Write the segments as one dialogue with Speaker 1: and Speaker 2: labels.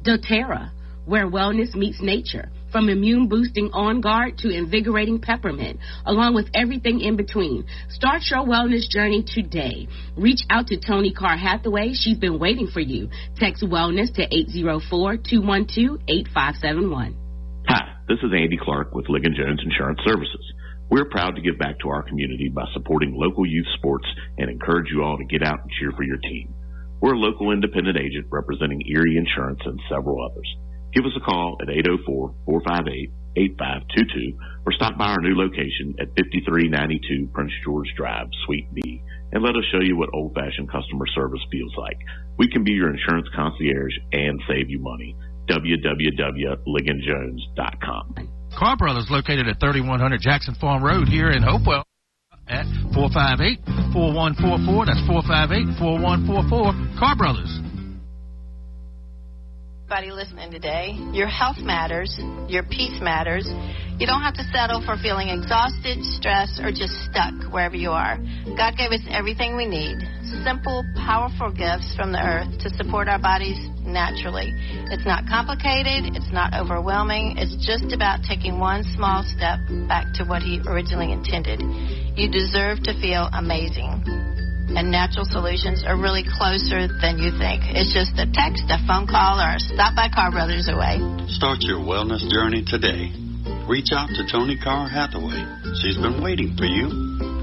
Speaker 1: doTERRA, where wellness meets nature, from immune-boosting On Guard to invigorating peppermint, along with everything in between. Start your wellness journey today. Reach out to Toni Carr Hathaway. She's been waiting for you. Text wellness to 804-212-8571.
Speaker 2: Hi, this is Andy Clark with Ligon Jones Insurance Services. We're proud to give back to our community by supporting local youth sports and encourage you all to get out and cheer for your team. We're a local independent agent representing Erie Insurance and several others. Give us a call at 804-458-8522 or stop by our new location at 5392 Prince George Drive, Suite B, and let us show you what old-fashioned customer service feels like. We can be your insurance concierge and save you money. www.ligonjones.com.
Speaker 3: Carr Brothers, located at 3100 Jackson Farm Road here in Hopewell, at 458-4144. That's 458-4144. Carr Brothers.
Speaker 4: Everybody listening today, your health matters, your peace matters. You don't have to settle for feeling exhausted, stressed, or just stuck wherever you are. God gave us everything we need. Simple, powerful gifts from the earth to support our bodies naturally. It's not complicated. It's not overwhelming. It's just about taking one small step back to what He originally intended. You deserve to feel amazing. And natural solutions are really closer than you think. It's just a text, a phone call, or a stop by Carr Brothers away.
Speaker 5: Start your wellness journey today. Reach out to Toni Carr Hathaway. She's been waiting for you.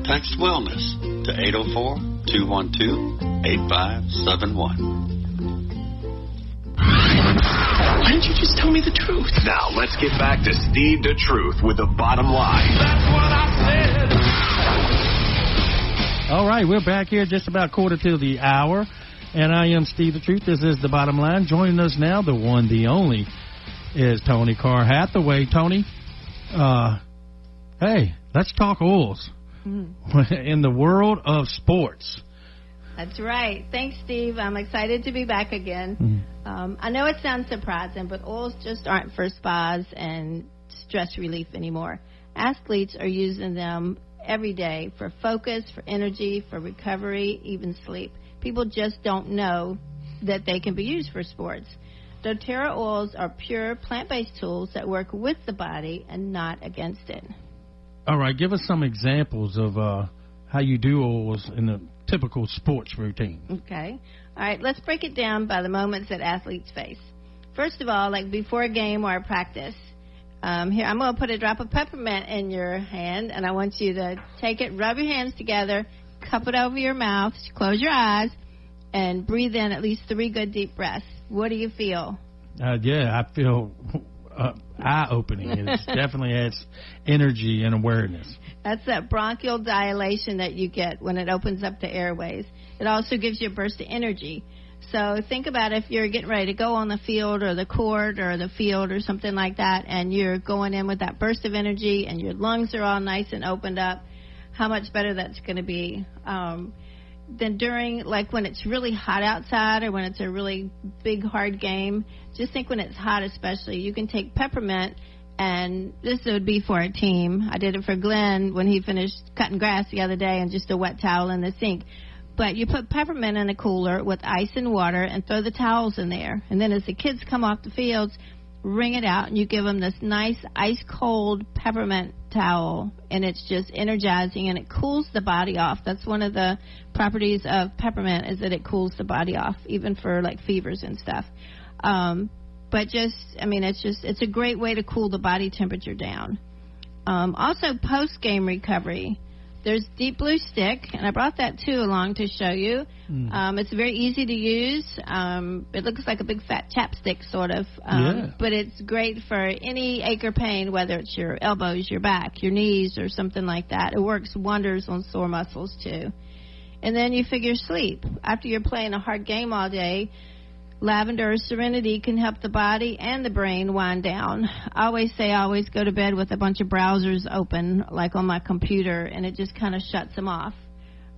Speaker 5: Text wellness to 804-212-8571.
Speaker 6: Why didn't you just tell me the truth?
Speaker 7: Now, let's get back to Steve the Truth with the bottom line.
Speaker 6: That's what I said.
Speaker 8: All right, we're back here just about quarter to the hour, and I am Steve the Truth. This is the bottom line. Joining us now, the one, the only, is Toni Carr Hathaway. Toni, hey, let's talk oils in the world of sports.
Speaker 4: That's right. Thanks, Steve. I'm excited to be back again. I know it sounds surprising, but oils just aren't for spas and stress relief anymore. Athletes are using them every day for focus, for energy, for recovery, even sleep. People just don't know that they can be used for sports. doTERRA oils are pure plant-based tools that work with the body and not against it.
Speaker 8: All right, give us some examples of how you do oils in a typical sports routine.
Speaker 4: Okay. All right, let's break it down by the moments that athletes face. First of all, like before a game or a practice, here, I'm going to put a drop of peppermint in your hand, and I want you to take it, rub your hands together, cup it over your mouth, close your eyes, and breathe in at least 3 good deep breaths. What do you feel?
Speaker 8: Yeah, I feel eye-opening. It definitely adds energy and awareness.
Speaker 4: That's that bronchial dilation that you get when it opens up the airways. It also gives you a burst of energy. So think about if you're getting ready to go on the field or the court or the field or something like that, and you're going in with that burst of energy and your lungs are all nice and opened up, how much better that's going to be. Then during, like when it's really hot outside or when it's a really big, hard game, just think when it's hot especially, you can take peppermint, and this would be for a team. I did it for Glenn when he finished cutting grass the other day and just a wet towel in the sink. But you put peppermint in a cooler with ice and water and throw the towels in there. And then as the kids come off the fields, wring it out, and you give them this nice ice-cold peppermint towel, and it's just energizing, and it cools the body off. That's one of the properties of peppermint, is that it cools the body off, even for, like, fevers and stuff. But just, I mean, it's a great way to cool the body temperature down. Also, post-game recovery. There's Deep Blue Stick, and I brought that, too, along to show you. It's very easy to use. It looks like a big fat chapstick, sort of. But it's great for any ache or pain, whether it's your elbows, your back, your knees, or something like that. It works wonders on sore muscles, too. And then you figure sleep. After you're playing a hard game all day, lavender or serenity can help the body and the brain wind down. I always say I always go to bed with a bunch of browsers open, like on my computer, and it just kind of shuts them off.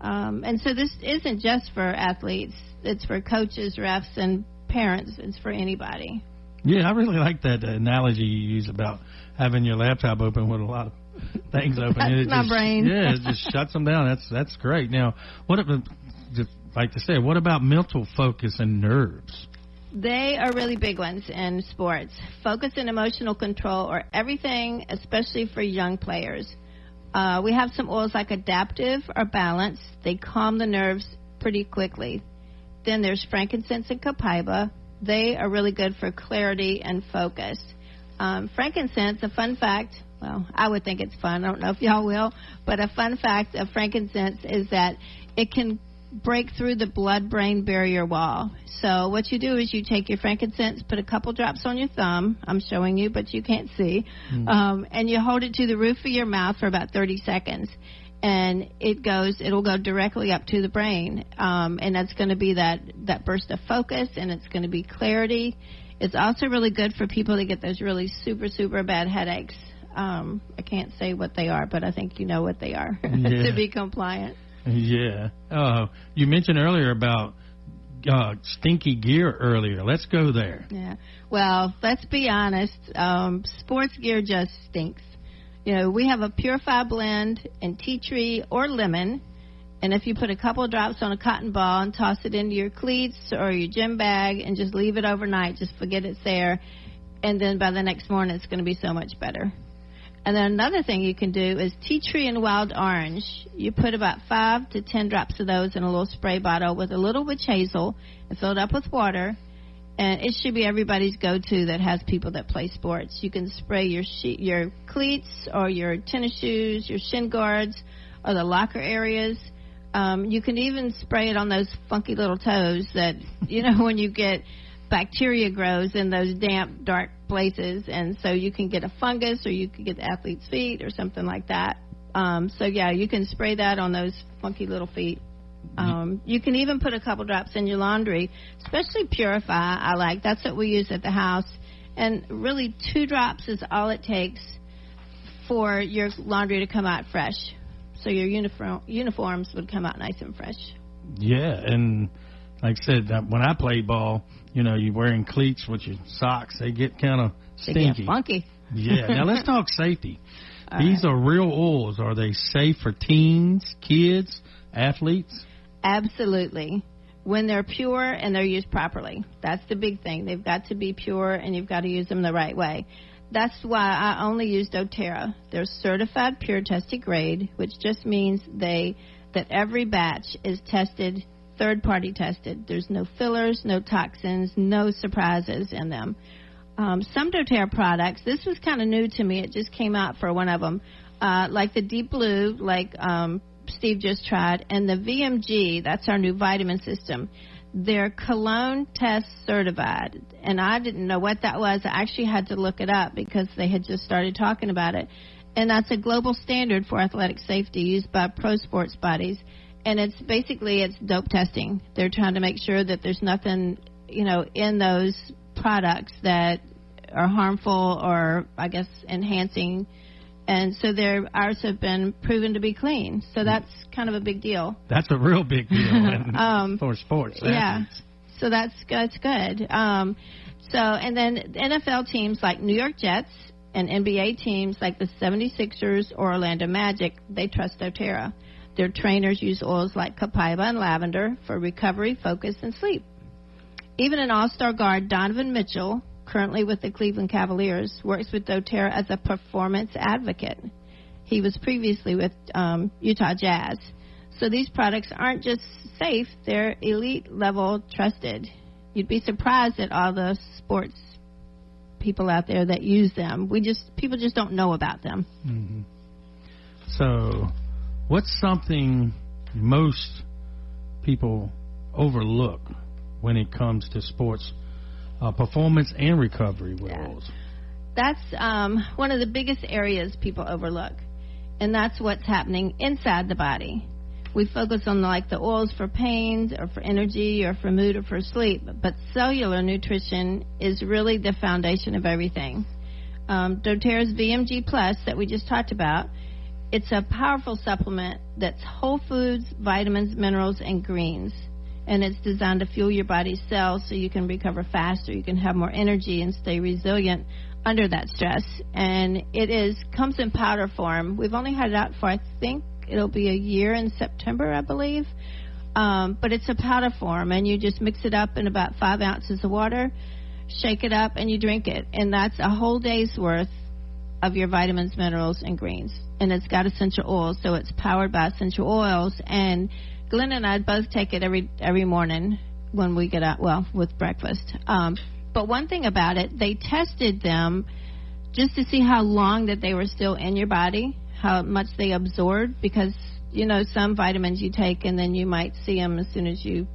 Speaker 4: And so this isn't just for athletes. It's for coaches, refs, and parents. It's for anybody.
Speaker 8: Yeah, I really like that analogy you use about having your laptop open with a lot of things open.
Speaker 4: That's my brain.
Speaker 8: Yeah, it just shuts them down. That's great. Now, what about mental focus and nerves?
Speaker 4: They are really big ones in sports. Focus and emotional control are everything, especially for young players. We have some oils like Adaptive or Balance. They calm the nerves pretty quickly. Then there's frankincense and copaiba. They are really good for clarity and focus. Frankincense, a fun fact, well, I would think it's fun. I don't know if y'all will, but a fun fact of frankincense is that it can break through the blood-brain barrier wall. So what you do is you take your frankincense, put a couple drops on your thumb. I'm showing you, but you can't see. And you hold it to the roof of your mouth for about 30 seconds. And it'll go directly up to the brain. And that's going to be that burst of focus, and it's going to be clarity. It's also really good for people that get those really super, super bad headaches. I can't say what they are, but I think you know what they are to be compliant.
Speaker 8: Yeah. You mentioned earlier about stinky gear earlier. Let's go there.
Speaker 4: Yeah. Well, let's be honest. Sports gear just stinks. You know, we have a Purify blend in tea tree or lemon, and if you put a couple of drops on a cotton ball and toss it into your cleats or your gym bag and just leave it overnight, just forget it's there, and then by the next morning it's going to be so much better. And then another thing you can do is tea tree and wild orange. You put about 5 to 10 drops of those in a little spray bottle with a little witch hazel and fill it up with water. And it should be everybody's go-to that has people that play sports. You can spray your cleats or your tennis shoes, your shin guards, or the locker areas. You can even spray it on those funky little toes that, you know, when you get bacteria grows in those damp, dark places, and so you can get a fungus or you can get the athlete's feet or something like that. So, yeah, you can spray that on those funky little feet. You can even put a couple drops in your laundry, especially Purify, I like. That's what we use at the house. And really 2 drops is all it takes for your laundry to come out fresh. So your uniforms would come out nice and fresh. Yeah, and like I said, when I play ball, you know, you're wearing cleats with your socks. They get kind of stinky. They get funky. Yeah. Now, let's talk safety. These are real oils. Are they safe for teens, kids, athletes? Absolutely. When they're pure and they're used properly. That's the big thing. They've got to be pure, and you've got to use them the right way. That's why I only use doTERRA. They're certified pure tested grade, which just means that every batch is tested, third-party tested. There's no fillers, no toxins, no surprises in them. Some doTERRA products, this was kind of new to me. It just came out for one of them, like the Deep Blue, like Steve just tried, and the VMG, that's our new vitamin system. They're cologne test certified, and I didn't know what that was. I actually had to look it up because they had just started talking about it. And that's a global standard for athletic safety used by pro sports bodies. And it's dope testing. They're trying to make sure that there's nothing, you know, in those products that are harmful or, I guess, enhancing. And so ours have been proven to be clean. So that's kind of a big deal. That's a real big deal for sports. Yeah. So that's good. And then NFL teams like New York Jets and NBA teams like the 76ers or Orlando Magic, they trust doTERRA. Their trainers use oils like copaiba and lavender for recovery, focus, and sleep. Even an all-star guard, Donovan Mitchell, currently with the Cleveland Cavaliers, works with doTERRA as a performance advocate. He was previously with Utah Jazz. So these products aren't just safe, they're elite level trusted. You'd be surprised at all the sports people out there that use them. People just don't know about them. Mm-hmm. So what's something most people overlook when it comes to sports performance and recovery oils? That's one of the biggest areas people overlook, and that's what's happening inside the body. We focus on the oils for pain or for energy or for mood or for sleep, but cellular nutrition is really the foundation of everything. doTERRA's VMG Plus that we just talked about, it's a powerful supplement that's whole foods, vitamins, minerals, and greens. And it's designed to fuel your body's cells so you can recover faster, you can have more energy and stay resilient under that stress. And comes in powder form. We've only had it out for, I think, it'll be a year in September, I believe. but it's a powder form, and you just mix it up in about 5 ounces of water, shake it up, and you drink it. And that's a whole day's worth of your vitamins, minerals, and greens. And it's got essential oils, so it's powered by essential oils. And Glenn and I both take it every morning when we get out, well, with breakfast. But one thing about it, they tested them just to see how long that they were still in your body, how much they absorbed, because, you know, some vitamins you take and then you might see them as soon as you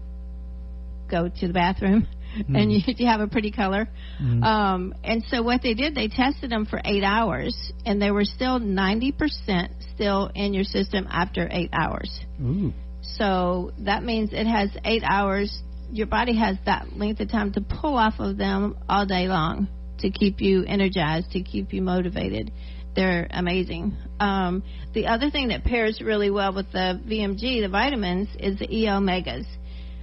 Speaker 4: go to the bathroom. And you have a pretty color. And so what they did, they tested them for 8 hours, and they were still 90% still in your system after 8 hours.
Speaker 8: Ooh.
Speaker 4: So that means it has 8 hours. Your body has that length of time to pull off of them all day long to keep you energized, to keep you motivated. They're amazing. The other thing that pairs really well with the VMG, the vitamins, is the E-omegas.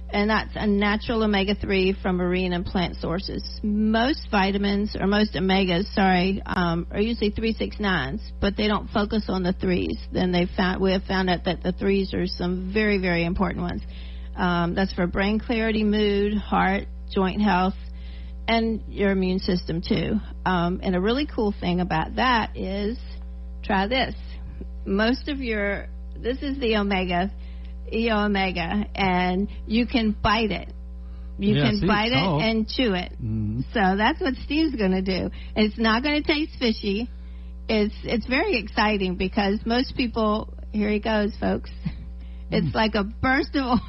Speaker 4: And that's a natural omega-3 from marine and plant sources. Most vitamins, or most omegas, are usually 369s, but they don't focus on the 3s. Then we have found out that the 3s are some very, very important ones. That's for brain clarity, mood, heart, joint health, and your immune system, too. And a really cool thing about that is, try this. This is the E-omega, and you can bite it. You can bite it and chew it. So that's what Steve's going to do. It's not going to taste fishy. It's very exciting because most people, here he goes, folks. It's like a burst of oil.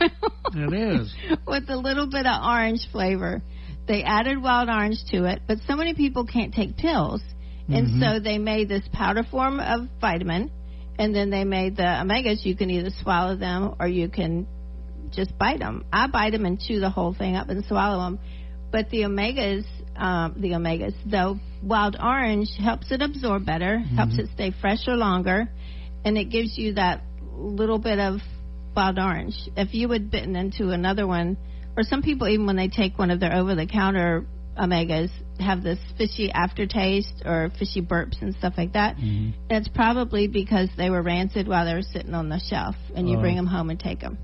Speaker 8: It is.
Speaker 4: With a little bit of orange flavor. They added wild orange to it, but so many people can't take pills. And so they made this powder form of vitamin. And then they made the omegas. You can either swallow them or you can just bite them. I bite them and chew the whole thing up and swallow them. But the wild orange helps it absorb better, helps it stay fresher longer, and it gives you that little bit of wild orange. If you had bitten into another one, or some people even when they take one of their over-the-counter omegas have this fishy aftertaste or fishy burps and stuff like that. It's probably because they were rancid while they were sitting on the shelf, and you bring them home and take them.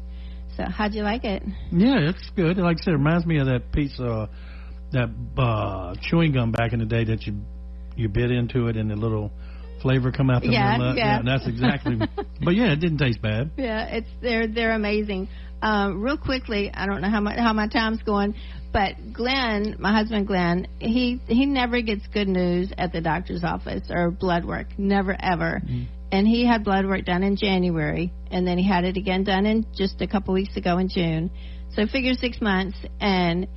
Speaker 4: So how'd you like it?
Speaker 8: Yeah, it's good. Like I said, it reminds me of that piece of that chewing gum back in the day that you bit into it and the little flavor come out the middle. Yeah, that's exactly. But yeah, it didn't taste bad.
Speaker 4: Yeah, they're amazing. Real quickly, I don't know how my time's going, but Glenn, my husband Glenn, he never gets good news at the doctor's office or blood work, never ever. And he had blood work done in January, and then he had it again done in just a couple weeks ago in June. So figure 6 months, and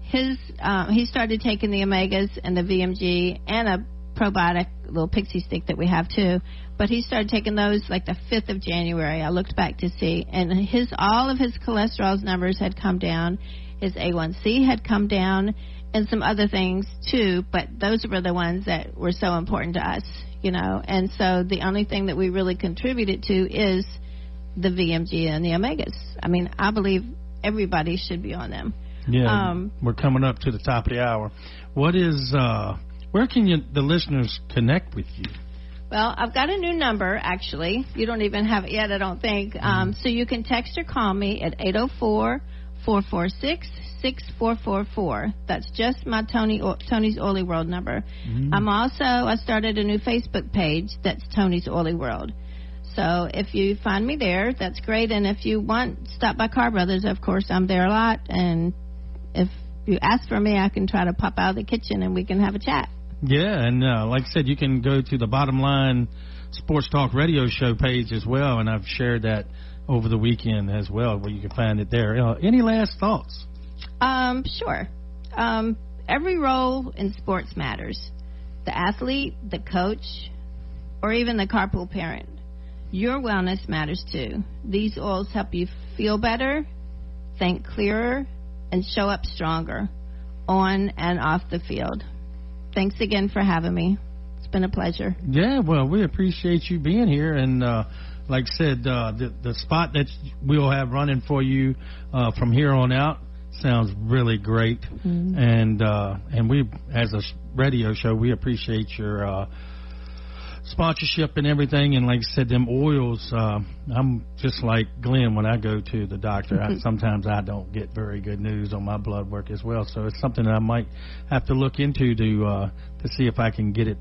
Speaker 4: he started taking the omegas and the VMG and a probiotic little pixie stick that we have too, but he started taking those like the 5th of January. I looked back to see, and all of his cholesterol numbers had come down, his A1C had come down, and some other things too, but those were the ones that were so important to us, you know. And so the only thing that we really contributed to is the VMG and the omegas. I mean, I believe everybody should be on them.
Speaker 8: Yeah, we're coming up to the top of the hour. What is where can the listeners connect with you?
Speaker 4: Well, I've got a new number, actually. You don't even have it yet, I don't think. So you can text or call me at 804-446-6444. That's just my Tony's Oily World number. I started a new Facebook page that's Tony's Oily World. So if you find me there, that's great. And if you want, stop by Carr Brothers. Of course, I'm there a lot. And if you ask for me, I can try to pop out of the kitchen and we can have a chat.
Speaker 8: Yeah, and like I said, you can go to the Bottom Line Sports Talk Radio Show page as well, and I've shared that over the weekend as well, where you can find it there. Any last thoughts?
Speaker 4: Sure. Every role in sports matters. The athlete, the coach, or even the carpool parent. Your wellness matters too. These oils help you feel better, think clearer, and show up stronger on and off the field. Thanks again for having me. It's been a pleasure.
Speaker 8: Yeah, well, we appreciate you being here. And like I said, the spot that we'll have running for you from here on out sounds really great. And we, as a radio show, we appreciate your sponsorship and everything. And like I said, them oils, I'm just like Glenn when I go to the doctor. Sometimes I don't get very good news on my blood work as well. So it's something that I might have to look into to see if I can get it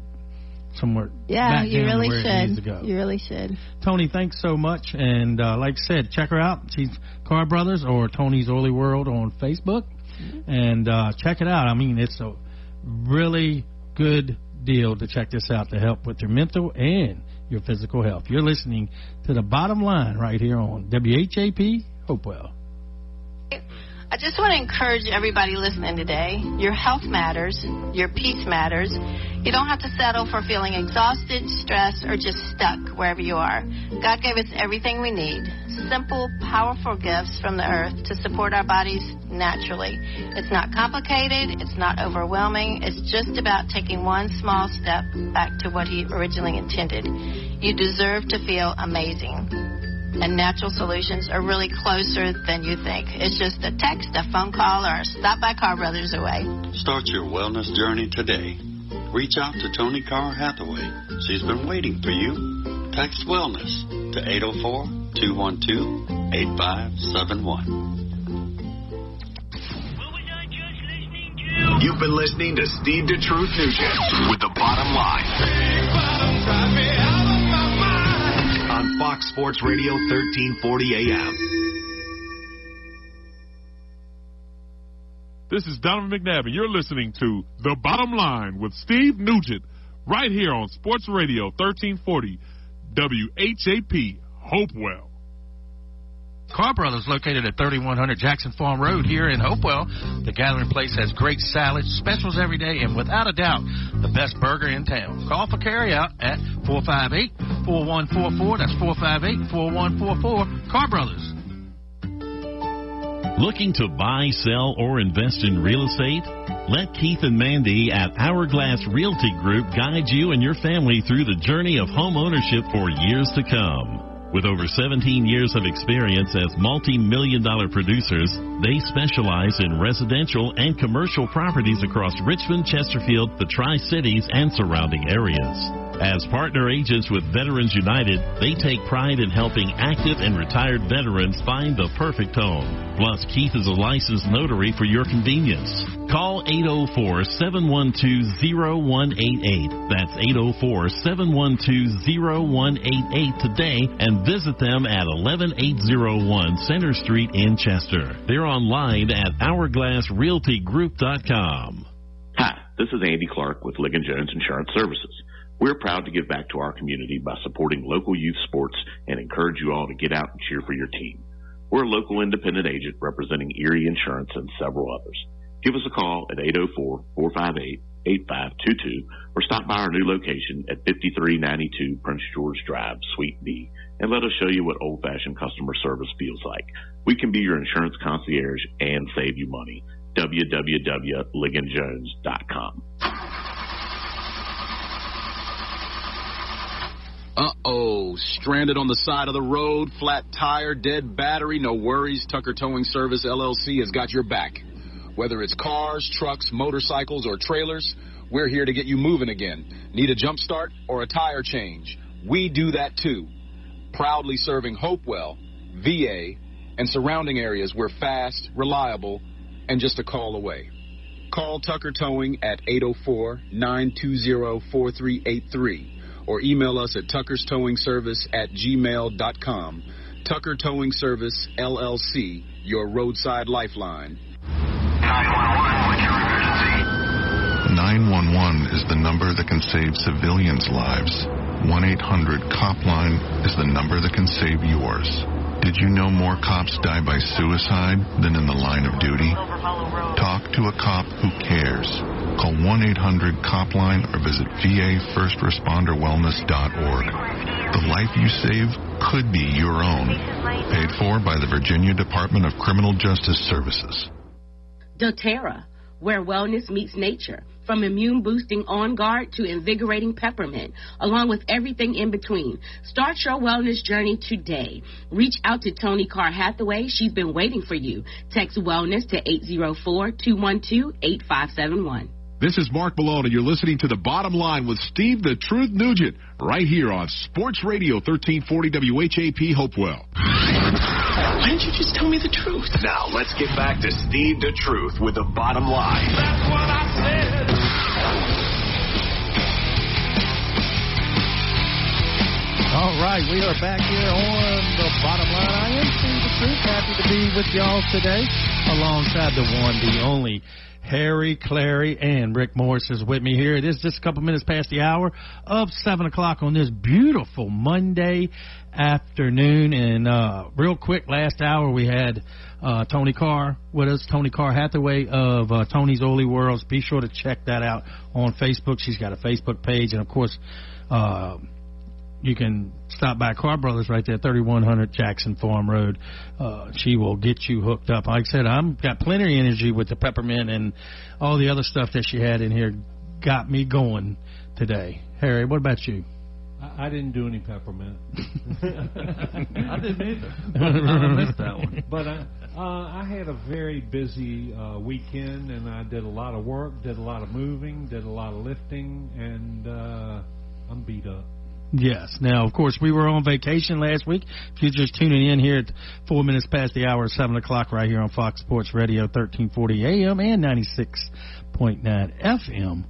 Speaker 8: somewhere.
Speaker 4: Yeah, you really
Speaker 8: should.
Speaker 4: You really should.
Speaker 8: Toni, thanks so much. And like I said, check her out. She's Carr Brothers or Toni's Oily World on Facebook. And check it out. I mean, it's a really good deal to check this out to help with your mental and your physical health. You're listening to The Bottom Line right here on WHAP Hopewell.
Speaker 4: I just want to encourage everybody listening today. Your health matters. Your peace matters. You don't have to settle for feeling exhausted, stressed, or just stuck wherever you are. God gave us everything we need. Simple, powerful gifts from the earth to support our bodies naturally. It's not complicated. It's not overwhelming. It's just about taking one small step back to what He originally intended. You deserve to feel amazing. And natural solutions are really closer than you think. It's just a text, a phone call, or a stop by Carr Brothers away.
Speaker 5: Start your wellness journey today. Reach out to Toni Carr Hathaway. She's been waiting for you. Text wellness to 804-212-8571.
Speaker 7: You've been listening to Steve the Truth Nugent with The Bottom Line. On Fox Sports Radio 1340 AM.
Speaker 9: This is Donovan McNabb, and you're listening to The Bottom Line with Steve Nugent right here on Sports Radio 1340 WHAP Hopewell.
Speaker 3: Carr Brothers, located at 3100 Jackson Farm Road here in Hopewell. The Gathering Place has great salads, specials every day, and without a doubt, the best burger in town. Call for carryout at 458-4144. That's 458-4144. Carr Brothers.
Speaker 10: Looking to buy, sell, or invest in real estate? Let Keith and Mandy at Hourglass Realty Group guide you and your family through the journey of home ownership for years to come. With over 17 years of experience as multi-million-dollar producers, they specialize in residential and commercial properties across Richmond, Chesterfield, the Tri-Cities, and surrounding areas. As partner agents with Veterans United, they take pride in helping active and retired veterans find the perfect home. Plus, Keith is a licensed notary for your convenience. Call 804-712-0188. That's 804-712-0188 today and visit them at 11801 Center Street in Chester. They're online at hourglassrealtygroup.com.
Speaker 2: Hi, this is Andy Clark with Ligon Jones Insurance Services. We're proud to give back to our community by supporting local youth sports and encourage you all to get out and cheer for your team. We're a local independent agent representing Erie Insurance and several others. Give us a call at 804-458-8522 or stop by our new location at 5392 Prince George Drive, Suite B, and let us show you what old-fashioned customer service feels like. We can be your insurance concierge and save you money. www.ligonjones.com.
Speaker 11: Uh-oh, stranded on the side of the road, flat tire, dead battery, no worries. Tucker Towing Service, LLC has got your back. Whether it's cars, trucks, motorcycles, or trailers, we're here to get you moving again. Need a jump start or a tire change? We do that too. Proudly serving Hopewell, VA, and surrounding areas. We're fast, reliable, and just a call away. Call Tucker Towing at 804-920-4383. or email us at tuckerstowingservice@gmail.com. Tucker Towing Service, LLC, your roadside lifeline.
Speaker 12: 911, what's your emergency? 911 is the number that can save civilians' lives. 1-800-COP-LINE is the number that can save yours. Did you know more cops die by suicide than in the line of duty? Talk to a cop who cares. Call 1-800-COP-LINE or visit VAFirstResponderWellness.org. The life you save could be your own. Paid for by the Virginia Department of Criminal Justice Services.
Speaker 1: doTERRA, where wellness meets nature. From immune-boosting On Guard to invigorating peppermint, along with everything in between. Start your wellness journey today. Reach out to Toni Carr Hathaway. She's been waiting for you. Text wellness to 804-212-8571.
Speaker 9: This is Mark Malone, and you're listening to The Bottom Line with Steve the Truth Nugent right here on Sports Radio 1340 WHAP Hopewell.
Speaker 6: Why didn't you just tell me the truth?
Speaker 7: Now, let's get back to Steve the Truth with The Bottom Line.
Speaker 6: That's what I said.
Speaker 8: All right, we are back here on The Bottom Line. I am Steve the Truth. Happy to be with y'all today alongside the one, the only Harry Clary, and Rick Morris is with me here. It is just a couple minutes past the hour of 7 o'clock on this beautiful Monday afternoon. And real quick, last hour we had Toni Carr with us, Toni Carr Hathaway of Toni's Oily Worlds. Be sure to check that out on Facebook. She's got a Facebook page. And, of course, you can stop by Carr Brothers right there, 3100 Jackson Farm Road. She will get you hooked up. Like I said, I've got plenty of energy with the peppermint and all the other stuff that she had in here. Got me going today. Harry, what about you?
Speaker 13: I didn't do any peppermint. I didn't either. I missed that one. But I had a very busy weekend, and I did a lot of work, did a lot of moving, did a lot of lifting, and I'm beat up.
Speaker 8: Yes. Now, of course, we were on vacation last week. If you're just tuning in here at 4 minutes past the hour of 7 o'clock right here on Fox Sports Radio, 1340 AM and 96.9 FM.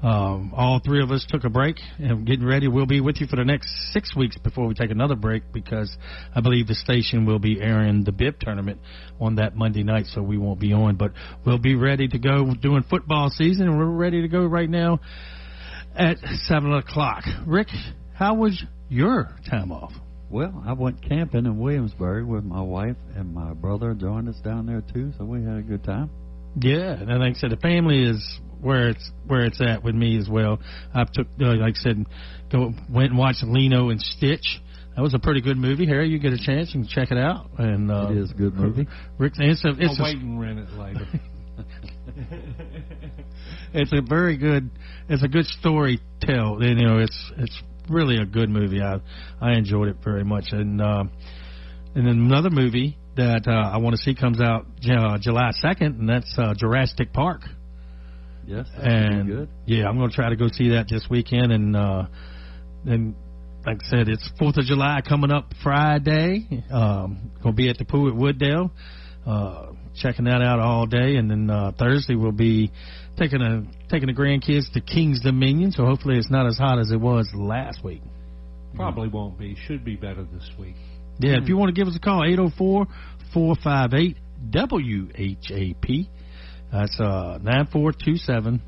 Speaker 8: All three of us took a break and getting ready. We'll be with you for the next 6 weeks before we take another break, because I believe the station will be airing the BIP tournament on that Monday night, so we won't be on. But we'll be ready to go during football season, and we're ready to go right now at 7 o'clock. Rick, how was your time off?
Speaker 14: Well, I went camping in Williamsburg with my wife, and my brother joined us down there too, so we had a good time.
Speaker 8: Yeah, and like I said, the family is where it's at with me as well. I took, like I said, went and watched Lino and Stitch. That was a pretty good movie. Harry, you get a chance, you can check it out. And
Speaker 14: it is a good movie.
Speaker 8: Rick,
Speaker 13: I'll wait and rent it later.
Speaker 8: It's a very good. It's a good story tell. And, it's really a good movie. I enjoyed it very much. And then another movie that I want to see comes out July 2nd, and that's Jurassic Park.
Speaker 14: Yes, that's good.
Speaker 8: Yeah, I'm going to try to go see that this weekend. And like I said, it's 4th of July coming up Friday. Going to be at the pool at Wooddale. Checking that out all day, and then Thursday we'll be taking the grandkids to King's Dominion, so hopefully it's not as hot as it was last week.
Speaker 13: Probably won't be. Should be better this week.
Speaker 8: Yeah, if you want to give us a call, 804-458-WHAP. That's 9427,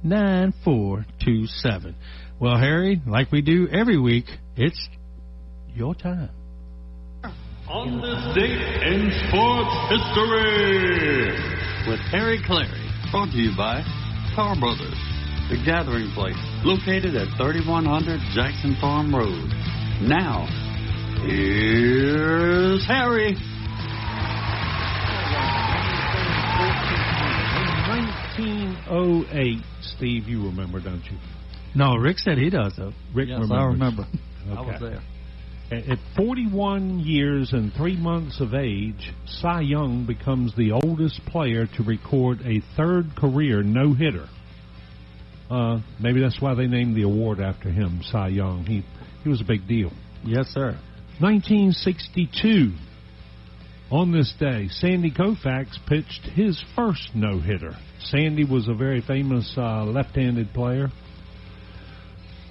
Speaker 8: 804-458-9427. Well, Harry, like we do every week, it's your time.
Speaker 10: On this date in sports history,
Speaker 5: with Harry Clary, brought to you by Carr Brothers, the gathering place located at 3100 Jackson Farm Road. Now, here's Harry.
Speaker 13: In 1908, Steve, you remember, don't you?
Speaker 8: No, Rick said he does, though.
Speaker 13: Rick
Speaker 14: yes,
Speaker 13: remembers.
Speaker 14: I remember.
Speaker 13: Okay.
Speaker 14: I was there.
Speaker 13: At 41 years and 3 months of age, Cy Young becomes the oldest player to record a third career no-hitter. Maybe that's why they named the award after him, Cy Young. He was a big deal.
Speaker 8: Yes, sir.
Speaker 13: 1962. On this day, Sandy Koufax pitched his first no-hitter. Sandy was a very famous left-handed player.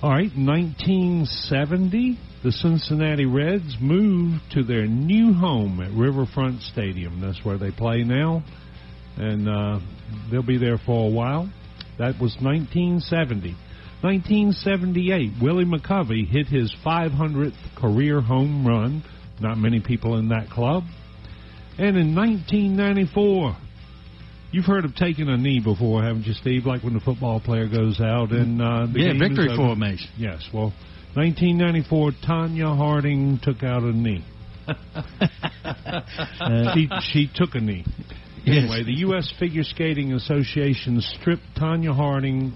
Speaker 13: All right, 1970, the Cincinnati Reds moved to their new home at Riverfront Stadium. That's where they play now, and they'll be there for a while. That was 1970. 1978, Willie McCovey hit his 500th career home run. Not many people in that club. And in 1994... You've heard of taking a knee before, haven't you, Steve? Like when the football player goes out and the game
Speaker 8: victory
Speaker 13: is
Speaker 8: formation.
Speaker 13: Yes. Well, 1994, Tanya Harding took out a knee. She took a knee. Anyway, the U.S. Figure Skating Association stripped Tanya Harding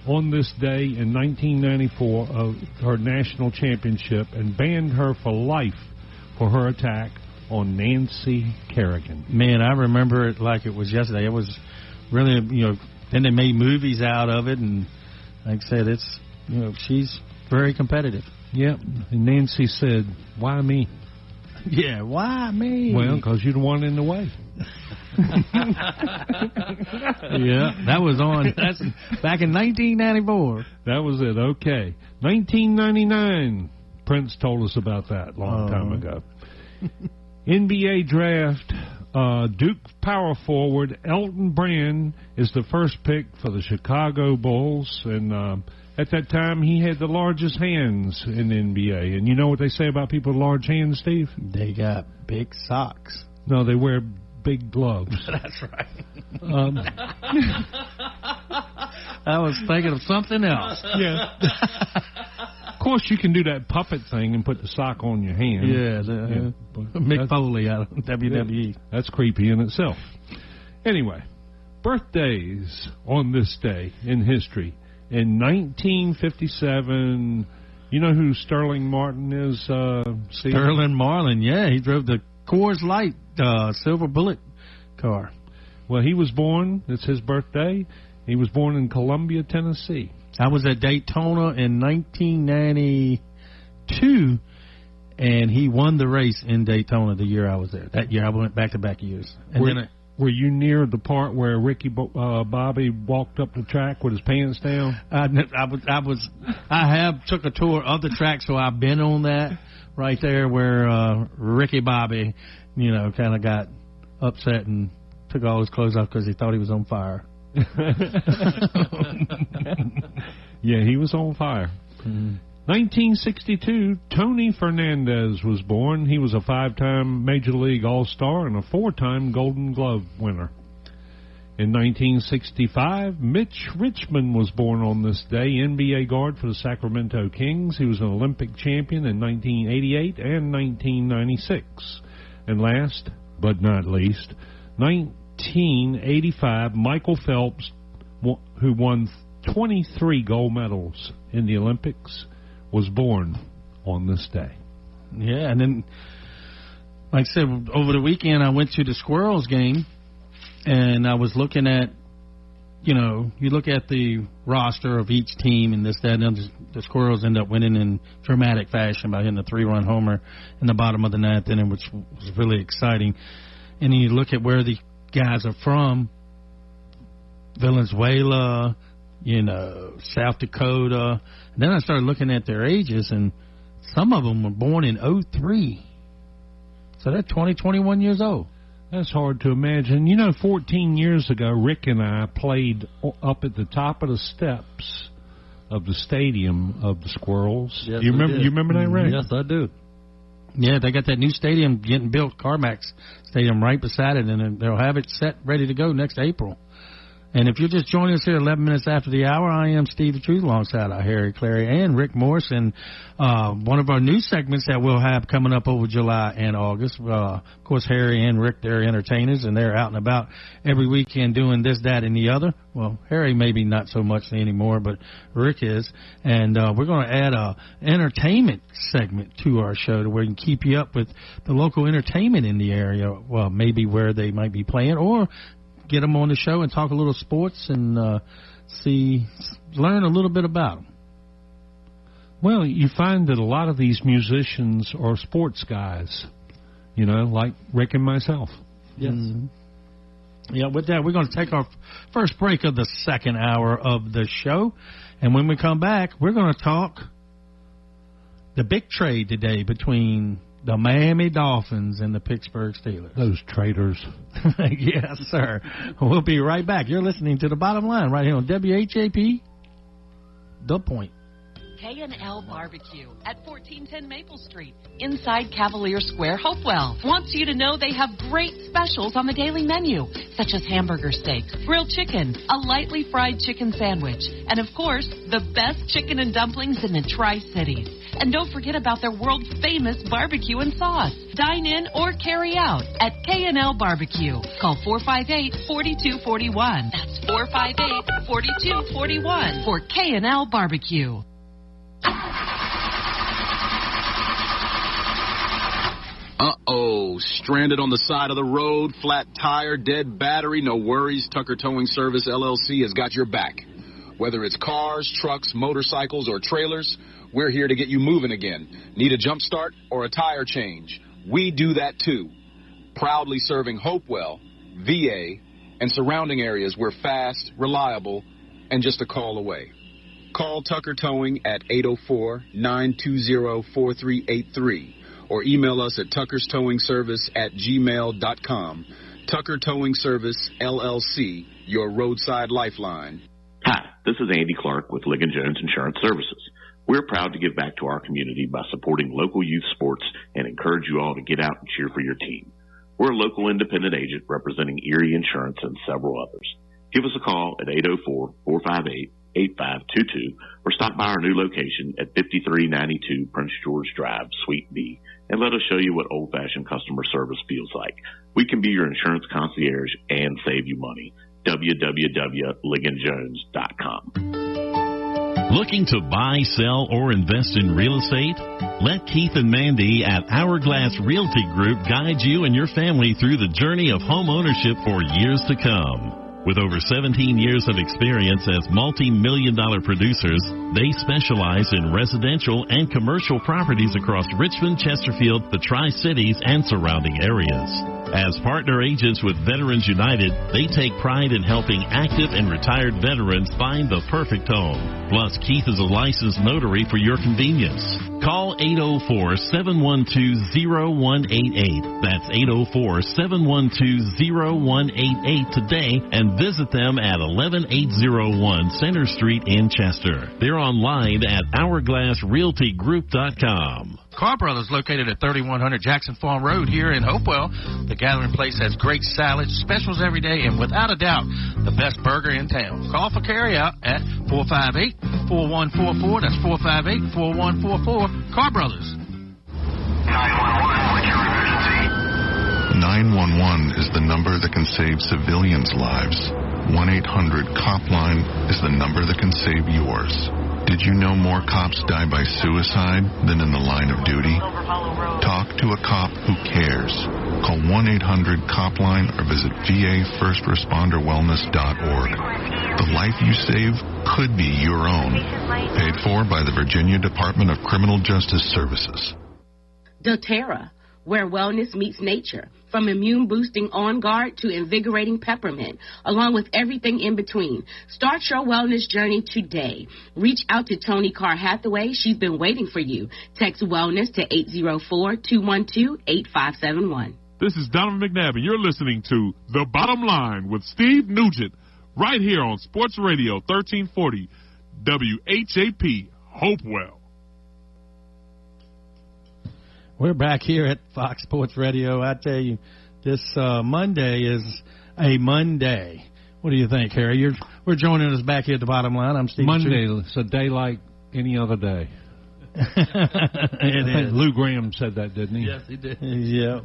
Speaker 13: on this day in 1994 of her national championship and banned her for life for her attack on Nancy Kerrigan.
Speaker 8: Man, I remember it like it was yesterday. It was
Speaker 3: really, then they made movies out of it, and like I said, it's, she's very competitive.
Speaker 13: Yep. And Nancy said, "Why me?"
Speaker 3: Yeah, why me?
Speaker 13: Well, because you're the one in the way.
Speaker 3: Yeah, that was on. That's back in 1994.
Speaker 13: That was it. Okay, 1999. Prince told us about that a long time ago. NBA draft. Duke power forward Elton Brand is the first pick for the Chicago Bulls, and at that time he had the largest hands in the NBA. And you know what they say about people with large hands, Steve?
Speaker 3: They got big socks.
Speaker 13: No, they wear big gloves.
Speaker 3: That's right. I was thinking of something else.
Speaker 13: Yeah. Of course, you can do that puppet thing and put the sock on your hand.
Speaker 3: Yeah, Mick Foley out of WWE.
Speaker 13: That's creepy in itself. Anyway, birthdays on this day in history. In 1957, you know who Sterling Martin is, Steve?
Speaker 3: Sterling Martin, yeah. He drove the Coors Light silver bullet car.
Speaker 13: Well, he was born, it's his birthday. He was born in Columbia, Tennessee.
Speaker 3: I was at Daytona in 1992, and he won the race in Daytona the year I was there. That year I went back-to-back years. And
Speaker 13: were you near the part where Ricky Bobby walked up the track with his pants down?
Speaker 3: I took a tour of the track, so I've been on that right there where Ricky Bobby, kind of got upset and took all his clothes off because he thought he was on fire.
Speaker 13: Yeah, he was on fire. 1962, Toni Fernandez was born. He was a 5-time Major League All-Star and a 4-time Golden Glove winner. In 1965, Mitch Richmond was born on this day, NBA guard for the Sacramento Kings. He was an Olympic champion in 1988 and 1996. And last but not least, 1985, Michael Phelps, who won 23 gold medals in the Olympics, was born on this day.
Speaker 3: Yeah, and then, like I said, over the weekend I went to the Squirrels game, and I was looking at, you look at the roster of each team and this, that, and the Squirrels end up winning in dramatic fashion by hitting a 3-run homer in the bottom of the 9th inning, which was really exciting. And then you look at where the guys are from, Venezuela, South Dakota. And then I started looking at their ages, and some of them were born in 2003. So they're 20, 21 years old.
Speaker 13: That's hard to imagine. 14 years ago, Rick and I played up at the top of the steps of the stadium of the Squirrels.
Speaker 3: Yes,
Speaker 13: you remember that, Rick?
Speaker 14: Yes, I do.
Speaker 3: Yeah, they got that new stadium getting built, Carmax Stadium, right beside it, and they'll have it set, ready to go next April. And if you're just joining us here 11 minutes after the hour, I am Steve the Truth alongside Harry Clary and Rick Morse. And one of our new segments that we'll have coming up over July and August. Of course, Harry and Rick, they're entertainers, and they're out and about every weekend doing this, that, and the other. Well, Harry maybe not so much anymore, but Rick is. And we're going to add a entertainment segment to our show to where we can keep you up with the local entertainment in the area, well, maybe where they might be playing, or get them on the show and talk a little sports and learn a little bit about them.
Speaker 13: Well, you find that a lot of these musicians are sports guys, like Rick and myself.
Speaker 3: Yes. Mm-hmm. Yeah, with that, we're going to take our first break of the second hour of the show. And when we come back, we're going to talk the big trade today between the Miami Dolphins and the Pittsburgh Steelers.
Speaker 13: Those traitors.
Speaker 3: Yes, sir. We'll be right back. You're listening to The Bottom Line right here on WHAP, The Point.
Speaker 15: K&L Barbecue at 1410 Maple Street, inside Cavalier Square, Hopewell. Wants you to know they have great specials on the daily menu, such as hamburger steaks, grilled chicken, a lightly fried chicken sandwich, and of course, the best chicken and dumplings in the Tri-Cities. And don't forget about their world-famous barbecue and sauce. Dine in or carry out at K&L Barbecue. Call 458-4241. That's 458-4241 for K&L Barbecue.
Speaker 11: Uh-oh, stranded on the side of the road, flat tire, dead battery, no worries. Tucker Towing Service, LLC has got your back. Whether it's cars, trucks, motorcycles, or trailers, we're here to get you moving again. Need a jump start or a tire change? We do that too. Proudly serving Hopewell, VA, and surrounding areas. We're fast, reliable, and just a call away. Call Tucker Towing at 804-920-4383 or email us at tuckerstowingservice@gmail.com. Tucker Towing Service, LLC, your roadside lifeline.
Speaker 2: Hi, this is Andy Clark with Ligon Jones Insurance Services. We're proud to give back to our community by supporting local youth sports and encourage you all to get out and cheer for your team. We're a local independent agent representing Erie Insurance and several others. Give us a call at 804-458-8522 or stop by our new location at 5392 Prince George Drive, Suite B, and let us show you what old-fashioned customer service feels like. We can be your insurance concierge and save you money. www.ligonjones.com.
Speaker 10: Looking to buy, sell, or invest in real estate? Let Keith and Mandy at Hourglass Realty Group guide you and your family through the journey of home ownership for years to come. With over 17 years of experience as multi-million-dollar producers, they specialize in residential and commercial properties across Richmond, Chesterfield, the Tri-Cities, and surrounding areas. As partner agents with Veterans United, they take pride in helping active and retired veterans find the perfect home. Plus, Keith is a licensed notary for your convenience. Call 804-712-0188. That's 804-712-0188 today and visit them at 11801 Center Street in Chester. They're online at hourglassrealtygroup.com.
Speaker 3: Carr Brothers, located at 3100 Jackson Farm Road here in Hopewell. The Gathering Place has great salads, specials every day, and without a doubt, the best burger in town. Call for carryout at 458-4144. That's 458-4144. Carr Brothers.
Speaker 12: 911, what's your emergency? 911 is the number that can save civilians' lives. 1-800-COP-LINE is the number that can save yours. Did you know more cops die by suicide than in the line of duty? Talk to a cop who cares. Call 1-800-COP-LINE or visit VAFirstResponderWellness.org. The life you save could be your own. Paid for by the Virginia Department of Criminal Justice Services.
Speaker 1: doTERRA, where wellness meets nature. From immune-boosting On Guard to invigorating peppermint, along with everything in between. Start your wellness journey today. Reach out to Toni Carr Hathaway. She's been waiting for you. Text wellness to 804-212-8571.
Speaker 9: This is Donovan McNabb, and you're listening to The Bottom Line with Steve Nugent, right here on Sports Radio 1340 WHAP Hopewell.
Speaker 8: We're back here at Fox Sports Radio. I tell you, this Monday is a Monday. What do you think, Harry? We're joining us back here at the Bottom Line. I'm Steve.
Speaker 13: Monday, it's a day like any other day.
Speaker 8: It is.
Speaker 13: Lou Graham said that, didn't he?
Speaker 3: Yes, he did.
Speaker 8: Yeah.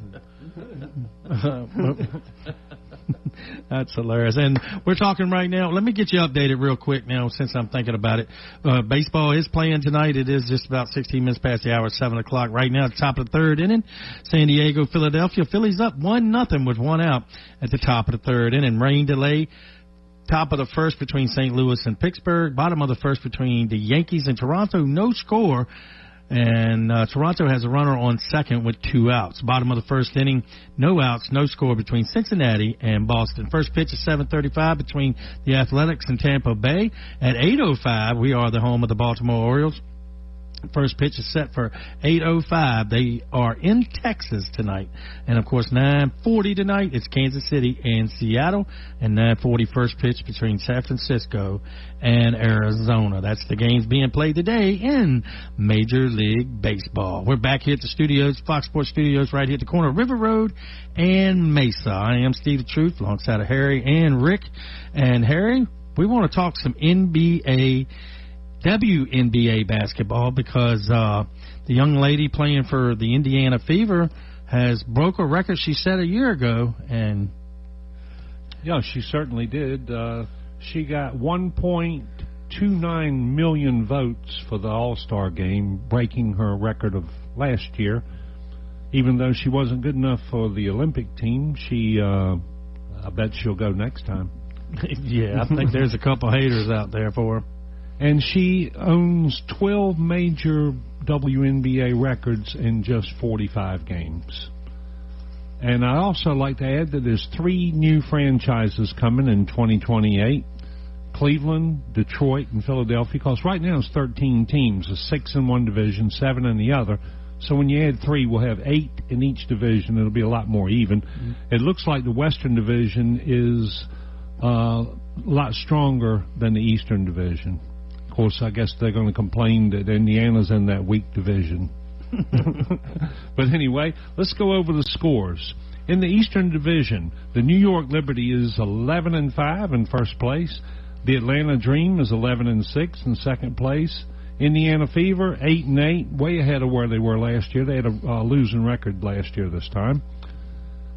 Speaker 8: That's hilarious. And we're talking right now. Let me get you updated real quick now since I'm thinking about it. Baseball is playing tonight. It is just about 16 minutes past the hour, 7 o'clock. Right now at the top of the third inning, San Diego, Philadelphia. Phillies up 1-0 with one out at the top of the third inning. Rain delay. Top of the first between St. Louis and Pittsburgh. Bottom of the first between the Yankees and Toronto. No score. And Toronto has a runner on second with 2 outs. Bottom of the first inning, no outs, no score between Cincinnati and Boston. First pitch is 7:35 between the Athletics and Tampa Bay. At 8:05, we are the home of the Baltimore Orioles. First pitch is set for 8:05. They are in Texas tonight. And, of course, 9:40 tonight, it's Kansas City and Seattle. And 9:40 first pitch between San Francisco and Arizona. That's the games being played today in Major League Baseball. We're back here at the studios, Fox Sports Studios, right here at the corner of River Road and Mesa. I am Steve the Truth alongside of Harry and Rick. And, Harry, we want to talk some WNBA basketball because the young lady playing for the Indiana Fever has broke a record she set a year ago. And
Speaker 13: yeah, she certainly did. She got 1.29 million votes for the All-Star game, breaking her record of last year. even though she wasn't good enough for the Olympic team, I bet she'll go next time.
Speaker 8: Yeah, I think there's a couple haters out there for her.
Speaker 13: And she owns 12 major WNBA records in just 45 games. And I also like to add that there's 3 new franchises coming in 2028. Cleveland, Detroit, and Philadelphia, because right now it's 13 teams, 6 in one division, 7 in the other. So when you add 3, we'll have 8 in each division. It'll be a lot more even. Mm-hmm. It looks like the Western Division is a lot stronger than the Eastern Division. Of course, I guess they're going to complain that Indiana's in that weak division. But anyway, let's go over the scores. In the Eastern Division, the New York Liberty is 11-5 in first place. The Atlanta Dream is 11-6 in second place. Indiana Fever 8-8, way ahead of where they were last year. They had a losing record last year this time.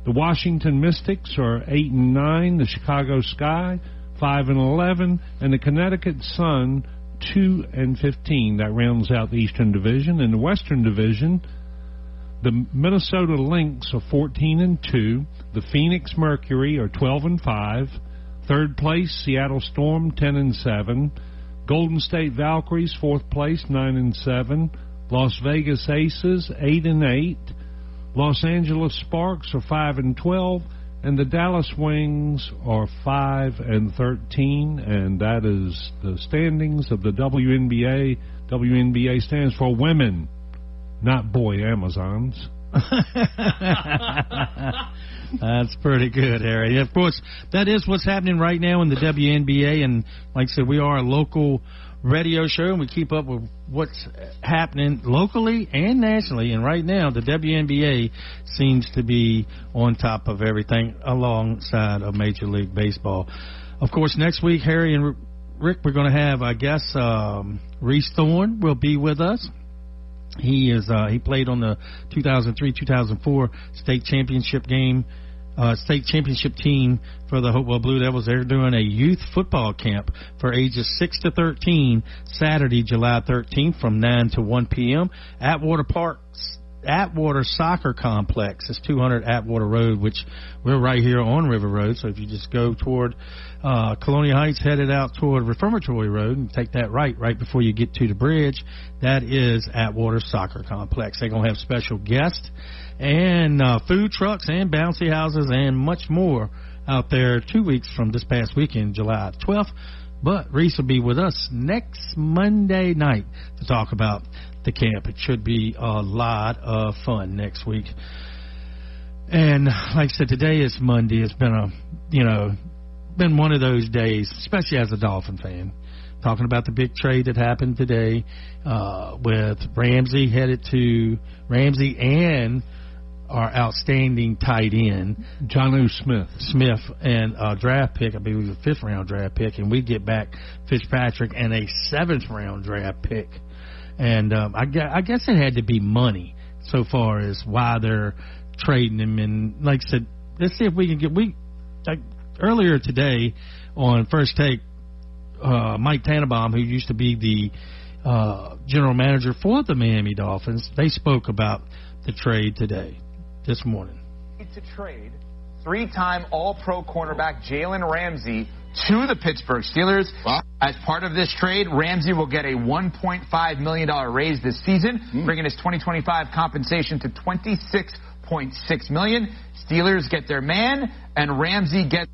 Speaker 13: The Washington Mystics are 8-9. The Chicago Sky 5-11, and the Connecticut Sun 2-15. That rounds out the Eastern Division. In the Western Division, the Minnesota Lynx are 14-2. The Phoenix Mercury are 12-5. Third place, Seattle Storm 10-7. Golden State Valkyries, fourth place, 9-7. Las Vegas Aces, 8-8. Los Angeles Sparks are 5-12, and the Dallas Wings are 5-13, and that is the standings of the WNBA. WNBA stands for Women, not Boy Amazons.
Speaker 8: That's pretty good, Harry. Of course, that is what's happening right now in the WNBA, and like I said, we are a local radio show, and we keep up with what's happening locally and nationally, and right now the WNBA seems to be on top of everything alongside of Major League Baseball. Of course, next week, Harry and Rick, we're going to have, I guess, Reese Thorne will be with us. He played on the 2003-2004 state championship team for the Hopewell Blue Devils. They're doing a youth football camp for ages 6 to 13 Saturday, July 13th from 9 to 1 p.m. Atwater Soccer Complex is 200 Atwater Road, which we're right here on River Road. So if you just go toward Colonial Heights, headed out toward Reformatory Road, and take that right before you get to the bridge, that is Atwater Soccer Complex. They're going to have special guests and food trucks and bouncy houses and much more out there 2 weeks from this past weekend, July 12th. But Reese will be with us next Monday night to talk about the camp. It should be a lot of fun next week. And like I said, today is Monday. It's been been one of those days, especially as a Dolphin fan. Talking about the big trade that happened today with Ramsey and our outstanding tight end,
Speaker 13: Jonnu
Speaker 8: Smith, and a draft pick, I believe a 5th-round draft pick, and we get back Fitzpatrick and a 7th-round draft pick. And I guess it had to be money so far as why they're trading him. And like I said, let's see if we can get earlier today on First Take, Mike Tannenbaum, who used to be the general manager for the Miami Dolphins, they spoke about the trade today. This morning.
Speaker 16: To trade 3-time All-Pro cornerback Jalen Ramsey to the Pittsburgh Steelers. Wow. As part of this trade, Ramsey will get a $1.5 million raise this season, bringing his 2025 compensation to $26.6 million. Steelers get their man, and Ramsey gets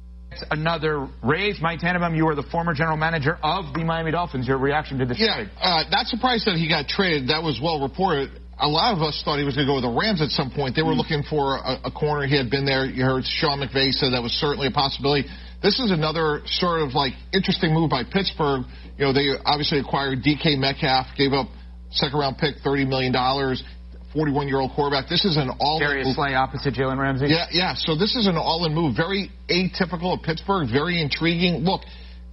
Speaker 16: another raise. Mike Tannenbaum, you were the former general manager of the Miami Dolphins. Your reaction to this trade?
Speaker 17: Not surprised that he got traded. That was well reported. A lot of us thought he was going to go with the Rams at some point. They were looking for a corner. He had been there. You heard Sean McVay say that was certainly a possibility. This is another sort of interesting move by Pittsburgh. They obviously acquired DK Metcalf, gave up second-round pick, $30 million, 41-year-old quarterback. This is an all-in
Speaker 16: Darius
Speaker 17: move.
Speaker 16: Slay opposite Jalen Ramsey?
Speaker 17: Yeah. So this is an all-in move. Very atypical of Pittsburgh, very intriguing. Look,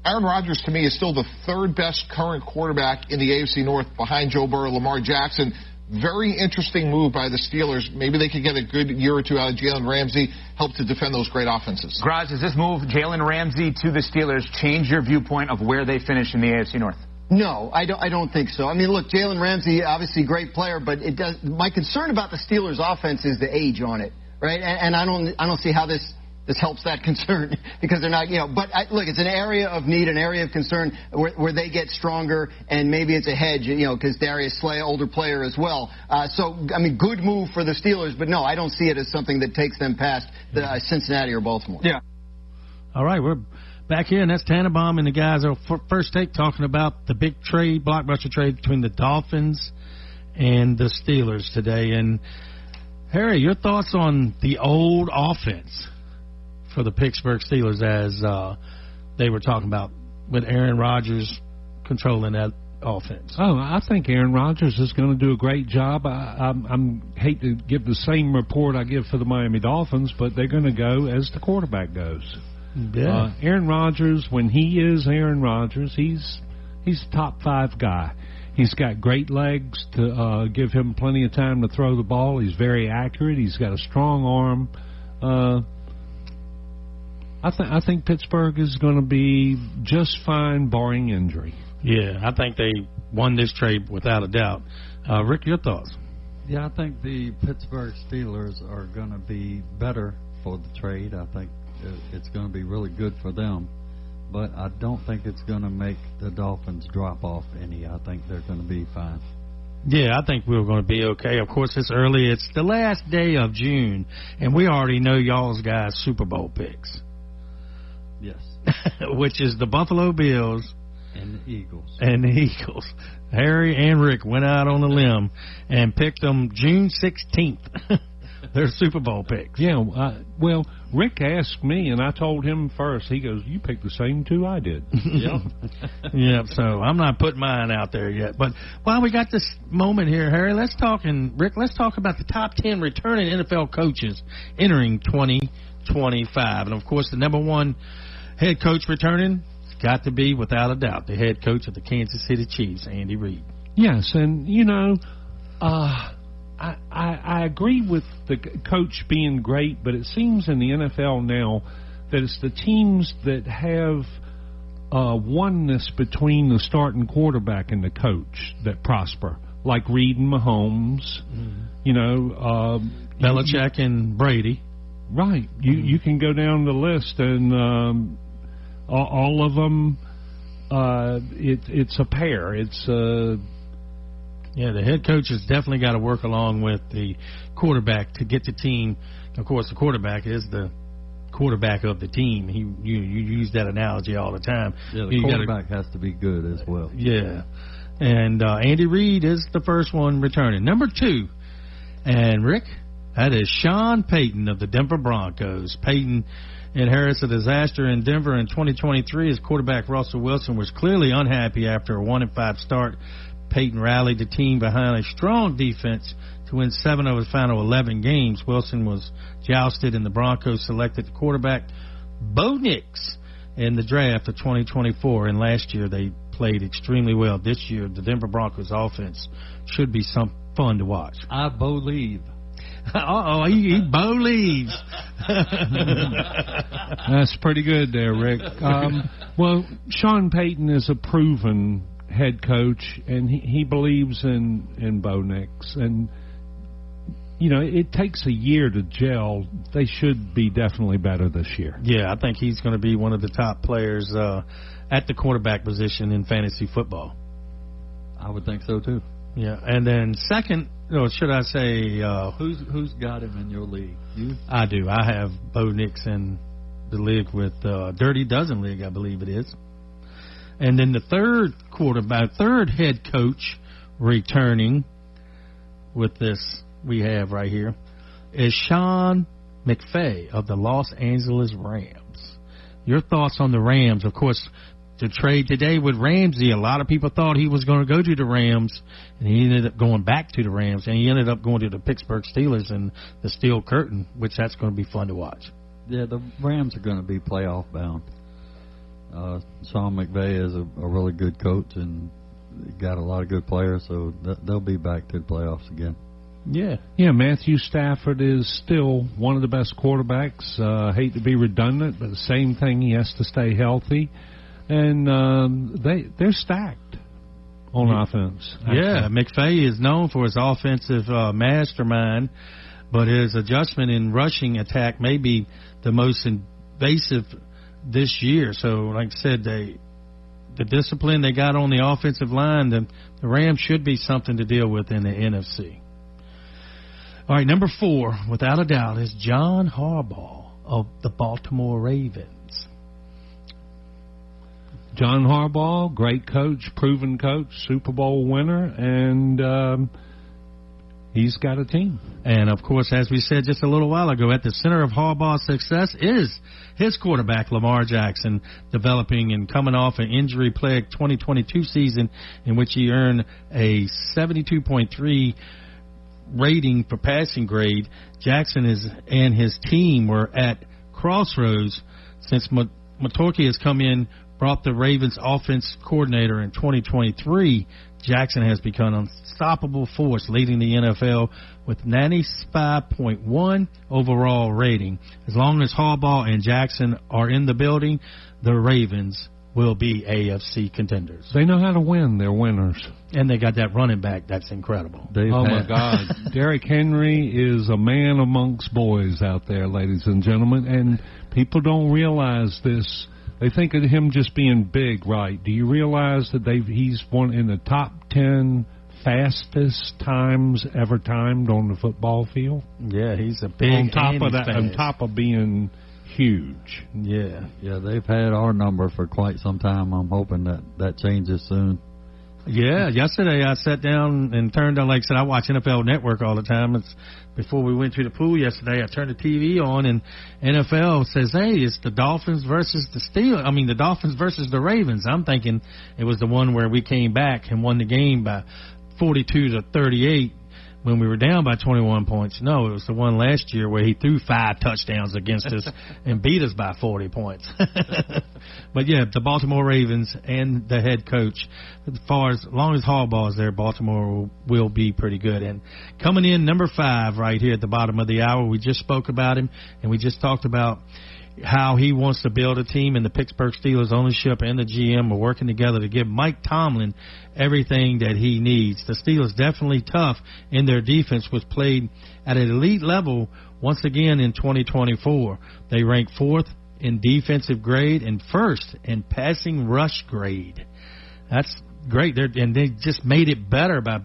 Speaker 17: Aaron Rodgers, to me, is still the third-best current quarterback in the AFC North behind Joe Burrow, Lamar Jackson. Very interesting move by the Steelers. Maybe they could get a good year or two out of Jalen Ramsey, help to defend those great offenses.
Speaker 16: Graz, does this move, Jalen Ramsey to the Steelers, change your viewpoint of where they finish in the AFC North?
Speaker 18: No, I don't think so. I mean, look, Jalen Ramsey, obviously a great player, but my concern about the Steelers' offense is the age on it, right? And I don't see how this helps that concern because they're not, But look, it's an area of need, an area of concern where they get stronger, and maybe it's a hedge, because Darius Slay, older player as well. So, I mean, good move for the Steelers, but no, I don't see it as something that takes them past Cincinnati or Baltimore.
Speaker 8: Yeah. All right, we're back here, and that's Tannenbaum and the guys. First take talking about the big trade, blockbuster trade between the Dolphins and the Steelers today. And Harry, your thoughts on the old offense for the Pittsburgh Steelers as they were talking about with Aaron Rodgers controlling that offense?
Speaker 13: Oh, I think Aaron Rodgers is going to do a great job. I hate to give the same report I give for the Miami Dolphins, but they're going to go as the quarterback goes.
Speaker 8: Yeah.
Speaker 13: Aaron Rodgers, when he is Aaron Rodgers, he's a top 5 guy. He's got great legs to give him plenty of time to throw the ball. He's very accurate. He's got a strong arm. I think Pittsburgh is going to be just fine, barring injury.
Speaker 8: Yeah, I think they won this trade without a doubt. Rick, your thoughts?
Speaker 14: Yeah, I think the Pittsburgh Steelers are going to be better for the trade. I think it's going to be really good for them. But I don't think it's going to make the Dolphins drop off any. I think they're going to be fine.
Speaker 8: Yeah, I think we're going to be okay. Of course, it's early. It's the last day of June, and we already know y'all's guys' Super Bowl picks.
Speaker 14: Yes.
Speaker 8: Which is the Buffalo Bills.
Speaker 14: And the Eagles.
Speaker 8: Harry and Rick went out on a limb and picked them June 16th. Their Super Bowl picks.
Speaker 13: Yeah, well, Rick asked me, and I told him first. He goes, you picked the same 2 I did.
Speaker 8: Yep. Yep, so I'm not putting mine out there yet. But while we got this moment here, Harry, let's talk about the top 10 returning NFL coaches entering 2025. And, of course, the number 1 head coach returning has got to be, without a doubt, the head coach of the Kansas City Chiefs, Andy Reid.
Speaker 13: Yes, and, I agree with the coach being great, but it seems in the NFL now that it's the teams that have oneness between the starting quarterback and the coach that prosper, like Reid and Mahomes,
Speaker 8: Belichick and Brady.
Speaker 13: Right. You can go down the list, and all of them, it's a pair.
Speaker 8: Yeah, the head coach has definitely got to work along with the quarterback to get the team. Of course, the quarterback is the quarterback of the team. You use that analogy all the time.
Speaker 14: Yeah, the quarterback has to be good as well.
Speaker 8: Yeah, and Andy Reid is the first one returning. Number 2, and Rick, that is Sean Payton of the Denver Broncos. Payton inherits a disaster in Denver in 2023. His quarterback Russell Wilson was clearly unhappy after a 1-5 start. Payton rallied the team behind a strong defense to win 7 of his final 11 games. Wilson was jousted, and the Broncos selected the quarterback Bo Nix in the draft of 2024. And last year they played extremely well. This year the Denver Broncos offense should be some fun to watch.
Speaker 14: I believe.
Speaker 8: He believes.
Speaker 13: That's pretty good there, Rick. Well, Sean Payton is a proven head coach, and he believes in Bo Nix, and it takes a year to gel. They should be definitely better this year.
Speaker 8: Yeah, I think he's going to be one of the top players at the quarterback position in fantasy football.
Speaker 14: I would think so too.
Speaker 8: Yeah, and then second, or should I say,
Speaker 14: who's got him in your league? You?
Speaker 8: I do. I have Bo Nix in the league with Dirty Dozen League, I believe it is. And then the third head coach returning with this we have right here is Sean McVay of the Los Angeles Rams. Your thoughts on the Rams? Of course, the trade today with Ramsey, a lot of people thought he was going to go to the Rams, and he ended up going back to the Rams, and he ended up going to the Pittsburgh Steelers and the Steel Curtain, which that's going to be fun to watch.
Speaker 14: Yeah, the Rams are going to be playoff bound. Sean McVay is a really good coach and got a lot of good players, so they'll be back to the playoffs again.
Speaker 13: Yeah, Matthew Stafford is still one of the best quarterbacks. Hate to be redundant, but the same thing, he has to stay healthy. And they're stacked. on offense.
Speaker 8: Yeah, McVay is known for his offensive mastermind, but his adjustment in rushing attack may be the most invasive this year. So, like I said, the discipline they got on the offensive line, the Rams should be something to deal with in the NFC. All right, number 4, without a doubt, is John Harbaugh of the Baltimore Ravens.
Speaker 13: John Harbaugh, great coach, proven coach, Super Bowl winner, and he's got a team.
Speaker 8: And, of course, as we said just a little while ago, at the center of Harbaugh's success is his quarterback, Lamar Jackson, developing and coming off an injury-plagued 2022 season in which he earned a 72.3 rating for passing grade. Jackson and his team were at crossroads since Matorki has come in, brought the Ravens offense coordinator in 2023. Jackson has become an unstoppable force, leading the NFL with 95.1 overall rating. As long as Harbaugh and Jackson are in the building, the Ravens will be AFC contenders.
Speaker 13: They know how to win. They're winners.
Speaker 8: And they got that running back. That's incredible.
Speaker 13: My God. Derrick Henry is a man amongst boys out there, ladies and gentlemen, and people don't realize this. They think of him just being big, right? Do you realize that he's one in the top 10 fastest times ever timed on the football field?
Speaker 8: Yeah, he's a big
Speaker 13: on top of being huge.
Speaker 8: Yeah.
Speaker 14: Yeah, they've had our number for quite some time. I'm hoping that changes soon.
Speaker 8: Yeah, yesterday I sat down and turned on, like I said, I watch NFL Network all the time. Before we went to the pool yesterday, I turned the TV on, and NFL says, hey, it's the Dolphins versus the Dolphins versus the Ravens. I'm thinking it was the one where we came back and won the game by 42-38 when we were down by 21 points. No, it was the one last year where he threw 5 touchdowns against us and beat us by 40 points. But, yeah, the Baltimore Ravens and the head coach, as long as Harbaugh is there, Baltimore will be pretty good. And coming in, number 5 right here at the bottom of the hour, we just spoke about him, and we just talked about how he wants to build a team, and the Pittsburgh Steelers ownership and the GM are working together to give Mike Tomlin everything that he needs. The Steelers definitely tough in their defense, was played at an elite level once again in 2024. They rank 4th in defensive grade and 1st in passing rush grade. That's great. And they just made it better by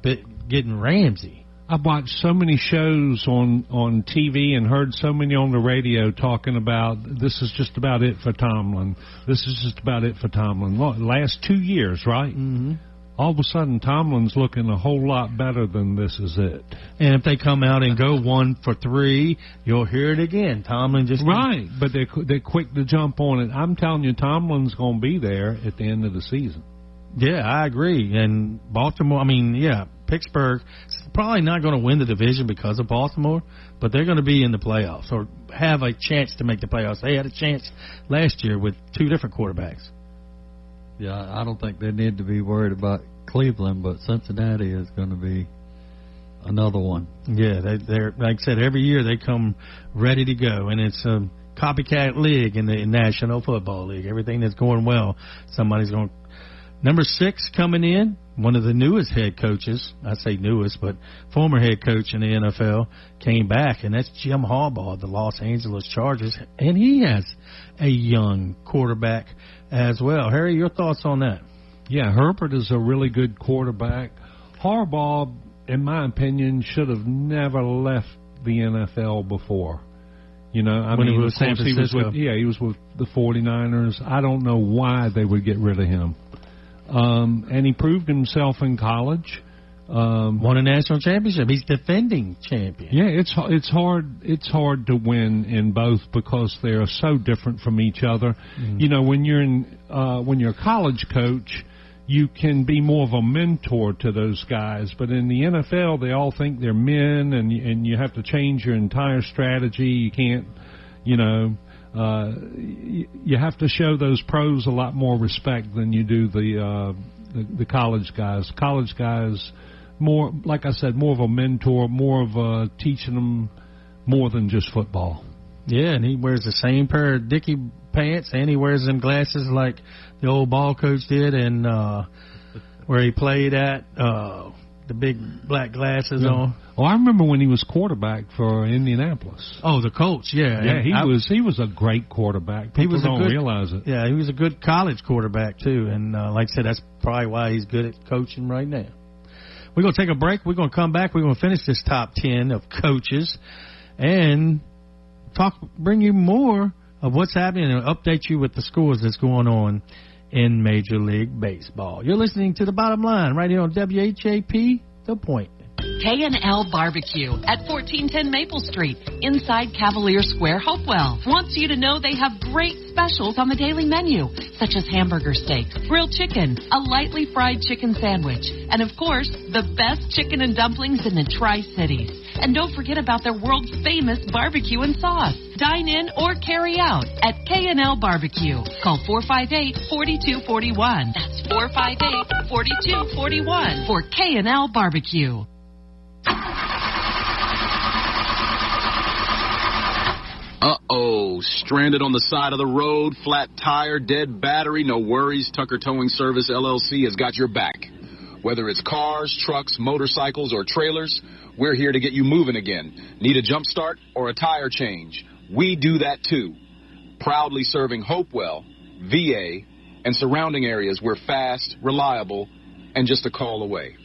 Speaker 8: getting Ramsey.
Speaker 13: I've watched so many shows on TV and heard so many on the radio talking about this is just about it for Tomlin. This is just about it for Tomlin. Last 2 years, right?
Speaker 8: Mm-hmm.
Speaker 13: All of a sudden, Tomlin's looking a whole lot better than this is it.
Speaker 8: And if they come out and go 1 for 3, you'll hear it again. Tomlin just...
Speaker 13: Right, but they're quick to jump on it. I'm telling you, Tomlin's going to be there at the end of the season.
Speaker 8: Yeah, I agree. And Baltimore, Pittsburgh is probably not going to win the division because of Baltimore, but they're going to be in the playoffs or have a chance to make the playoffs. They had a chance last year with 2 different quarterbacks.
Speaker 14: Yeah, I don't think they need to be worried about Cleveland, but Cincinnati is going to be another one.
Speaker 8: Yeah, they're like I said, every year they come ready to go, and it's a copycat league in the National Football League. Everything that's going well, somebody's going to. Number 6 coming in, one of the newest head coaches, I say newest, but former head coach in the NFL, came back, and that's Jim Harbaugh of the Los Angeles Chargers, and he has a young quarterback as well. Harry, your thoughts on that?
Speaker 13: Yeah, Herbert is a really good quarterback. Harbaugh, in my opinion, should have never left the NFL before. You know,
Speaker 8: when he was San Francisco.
Speaker 13: He was with the 49ers. I don't know why they would get rid of him. And he proved himself in college.
Speaker 8: Won a national championship. He's defending champion.
Speaker 13: Yeah, it's hard to win in both because they are so different from each other. Mm-hmm. You know, when you're a college coach, you can be more of a mentor to those guys. But in the NFL, they all think they're men, and you have to change your entire strategy. You can't, you have to show those pros a lot more respect than you do the college guys. College guys, more, like I said, more of a mentor, more of teaching them more than just football.
Speaker 8: Yeah, and he wears the same pair of Dickie pants, and he wears them glasses like the old ball coach did, and where he played at, the big black glasses on.
Speaker 13: Oh, I remember when he was quarterback for Indianapolis.
Speaker 8: Oh, the Colts, yeah.
Speaker 13: Yeah, he was a great quarterback. People don't realize it.
Speaker 8: Yeah, he was a good college quarterback, too. And like I said, that's probably why he's good at coaching right now. We're going to take a break. We're going to come back. We're going to finish this top 10 of coaches and bring you more of what's happening and update you with the scores that's going on in Major League Baseball. You're listening to The Bottom Line right here on WHAP, The Point.
Speaker 15: K&L Barbecue at 1410 Maple Street, inside Cavalier Square, Hopewell. Wants you to know they have great specials on the daily menu, such as hamburger steaks, grilled chicken, a lightly fried chicken sandwich, and of course, the best chicken and dumplings in the Tri-Cities. And don't forget about their world-famous barbecue and sauce. Dine in or carry out at K&L Barbecue. Call 458-4241. That's 458-4241 for K&L Barbecue.
Speaker 11: Uh-oh, stranded on the side of the road, flat tire, dead battery, no worries. Tucker Towing Service, LLC has got your back. Whether it's cars, trucks, motorcycles, or trailers, we're here to get you moving again. Need a jump start or a tire change? We do that too. Proudly serving Hopewell, VA, and surrounding areas. We're fast, reliable, and just a call away.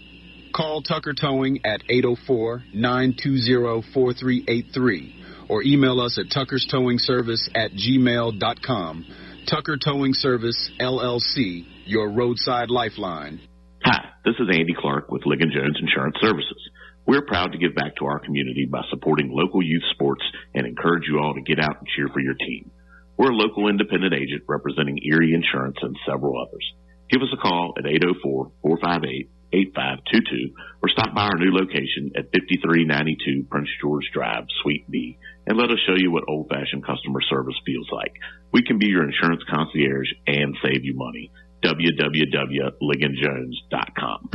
Speaker 11: Call Tucker Towing at 804-920-4383 or email us at tuckerstowingservice@gmail.com. Tucker Towing Service, LLC, your roadside lifeline.
Speaker 2: Hi, this is Andy Clark with Ligon Jones Insurance Services. We're proud to give back to our community by supporting local youth sports and encourage you all to get out and cheer for your team. We're a local independent agent representing Erie Insurance and several others. Give us a call at 804-458-8522 or stop by our new location at 5392 Prince George Drive, Suite B, and let us show you what old-fashioned customer service feels like. We can be your insurance concierge and save you money. www.ligonjones.com.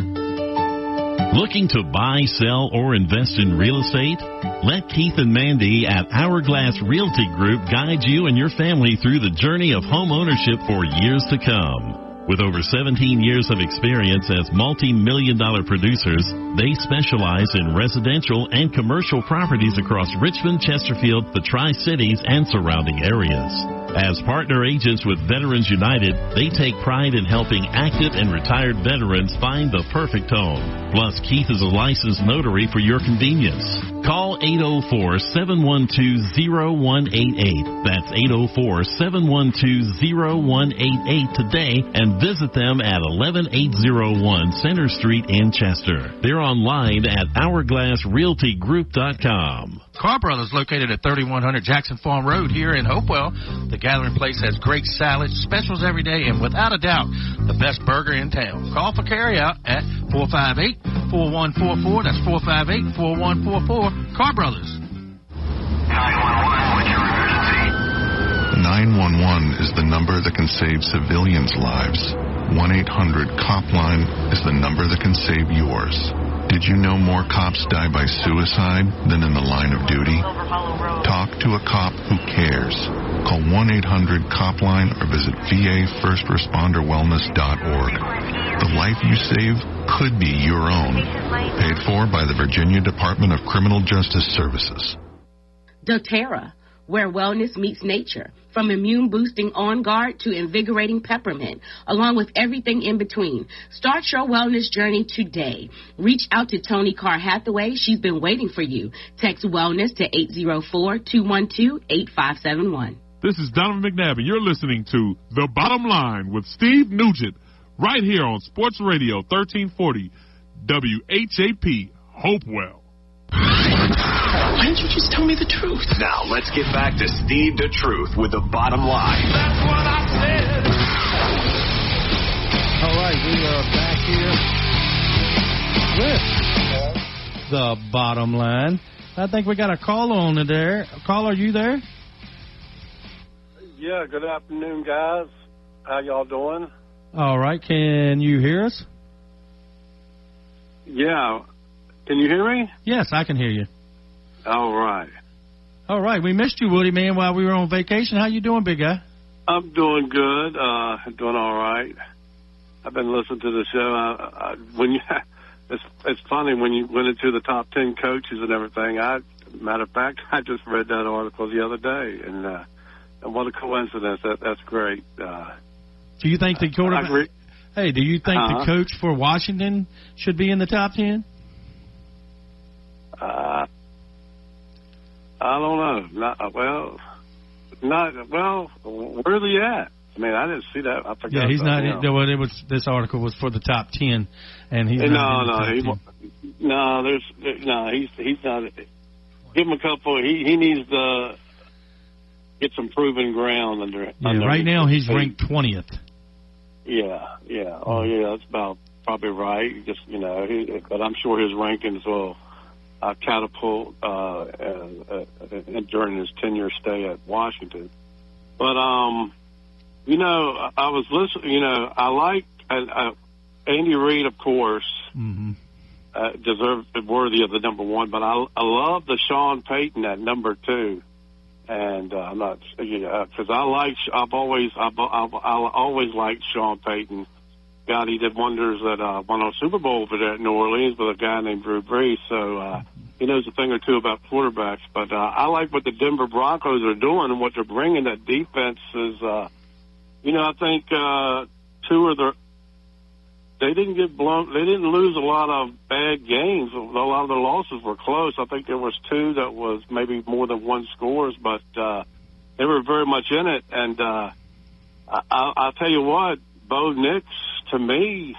Speaker 10: Looking to buy, sell, or invest in real estate? Let Keith and Mandy at Hourglass Realty Group guide you and your family through the journey of home ownership for years to come. With over 17 years of experience as multi-million-dollar producers, they specialize in residential and commercial properties across Richmond, Chesterfield, the Tri-Cities, and surrounding areas. As partner agents with Veterans United, they take pride in helping active and retired veterans find the perfect home. Plus, Keith is a licensed notary for your convenience. Call 804-712-0188. That's 804-712-0188 today and visit them at 11801 Center Street in Chester. They're online at hourglassrealtygroup.com.
Speaker 3: Carr Brothers, located at 3100 Jackson Farm Road here in Hopewell. The Gathering Place has great salads, specials every day, and without a doubt, the best burger in town. Call for carryout at 458-4144. That's 458-4144. Carr Brothers.
Speaker 12: 911, what's your emergency? 911 is the number that can save civilians' lives. 1-800-COP-LINE is the number that can save yours. Did you know more cops die by suicide than in the line of duty? Talk to a cop who cares. Call 1-800-COP-LINE or visit VAFirstResponderWellness.org. The life you save could be your own. Paid for by the Virginia Department of Criminal Justice Services.
Speaker 1: doTERRA, where wellness meets nature. From immune-boosting On Guard to invigorating peppermint, along with everything in between. Start your wellness journey today. Reach out to Toni Carr Hathaway. She's been waiting for you. Text wellness to 804-212-8571.
Speaker 9: This is Donovan McNabb, and you're listening to The Bottom Line with Steve Nugent, right here on Sports Radio 1340 WHAP Hopewell.
Speaker 6: Why didn't you just tell me the truth?
Speaker 7: Now, let's get back to Steve the Truth with The Bottom Line.
Speaker 6: That's what I said.
Speaker 8: All right, we are back here with The Bottom Line. I think we got a caller on there. Caller, are you there?
Speaker 19: Yeah, good afternoon, guys. How y'all doing?
Speaker 8: All right, can you hear us?
Speaker 19: Yeah. Can you hear me?
Speaker 8: Yes, I can hear you.
Speaker 19: All right.
Speaker 8: All right, we missed you, Woody, man, while we were on vacation. How you doing, big guy?
Speaker 19: I'm doing good. Doing all right. I've been listening to the show. It's funny when you went into the top 10 coaches and everything. Matter of fact, I just read that article the other day, and what a coincidence. That's great.
Speaker 8: Do you think the quarterback? Hey, do you think the coach for Washington should be in the top 10?
Speaker 19: I don't know. Where's he at? I mean, I didn't see that. I forgot.
Speaker 8: Yeah, he's not. Well, it was this article was for the top 10, and he's not. He's not.
Speaker 19: Give him a couple. He needs to get some proven ground under.
Speaker 8: Right now he's ranked 20th.
Speaker 19: Yeah. Oh, yeah, that's about probably right. Just, but I'm sure his rankings will catapult during his 10-year stay at Washington. But, I was listening, I like Andy Reid, of course, deserves worthy of the number one, but I love the Sean Payton at number 2. And I'm not, because I've always liked Sean Payton. God, he did wonders that won a Super Bowl over there at New Orleans with a guy named Drew Brees. So he knows a thing or two about quarterbacks. But I like what the Denver Broncos are doing and what they're bringing. That defense is, I think they didn't get blown. They didn't lose a lot of bad games. A lot of the losses were close. I think there was 2 that was maybe more than 1 scores, but they were very much in it. And I'll tell you what, Bo Nix, to me,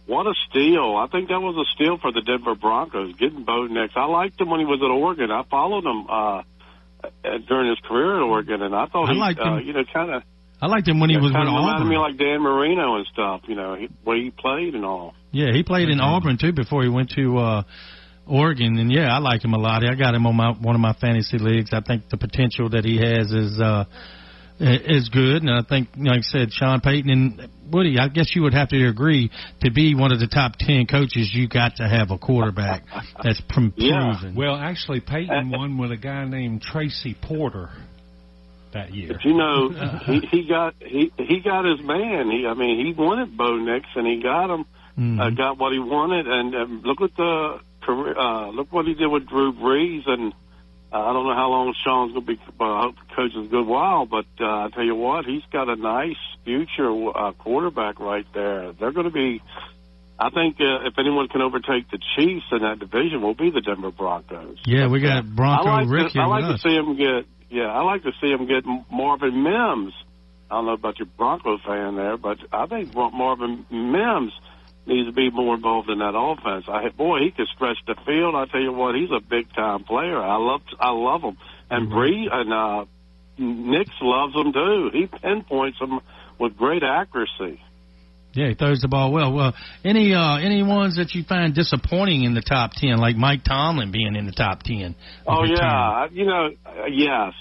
Speaker 19: what a steal. I think that was a steal for the Denver Broncos, getting Bo Nix. I liked him when he was at Oregon. I followed him during his career at Oregon, and I thought
Speaker 8: I liked him when he was with Auburn.
Speaker 19: Reminded me like Dan Marino and stuff, where he played and all.
Speaker 8: Yeah, he played in Auburn, too, before he went to Oregon. And, I like him a lot. I got him on one of my fantasy leagues. I think the potential that he has is good. And I think, like I said, Sean Payton and Woody, I guess you would have to agree, to be one of the top 10 coaches, you got to have a quarterback that's proven.
Speaker 13: Yeah. Well, actually, Payton won with a guy named Tracy Porter that year.
Speaker 19: But he got his man. He wanted Bo Nix, and he got him. Got what he wanted, and look at the career. Look what he did with Drew Brees, and I don't know how long Sean's going to be. I hope the coach is a good while, but I tell you what, he's got a nice future quarterback right there. They're going to be. I think if anyone can overtake the Chiefs in that division, will be the Denver Broncos.
Speaker 8: Yeah, we got Bronco Rick here.
Speaker 19: I like to see him get. Yeah, I like to see him get Marvin Mims. I don't know about your Bronco fan there, but I think Marvin Mims needs to be more involved in that offense. He could stretch the field. I tell you what, he's a big time player. I love him. And Bree and Nix loves him too. He pinpoints them with great accuracy.
Speaker 8: Yeah, he throws the ball well. Well, any ones that you find disappointing in the top 10, like Mike Tomlin being in the top 10?
Speaker 19: Oh, yeah. Yes.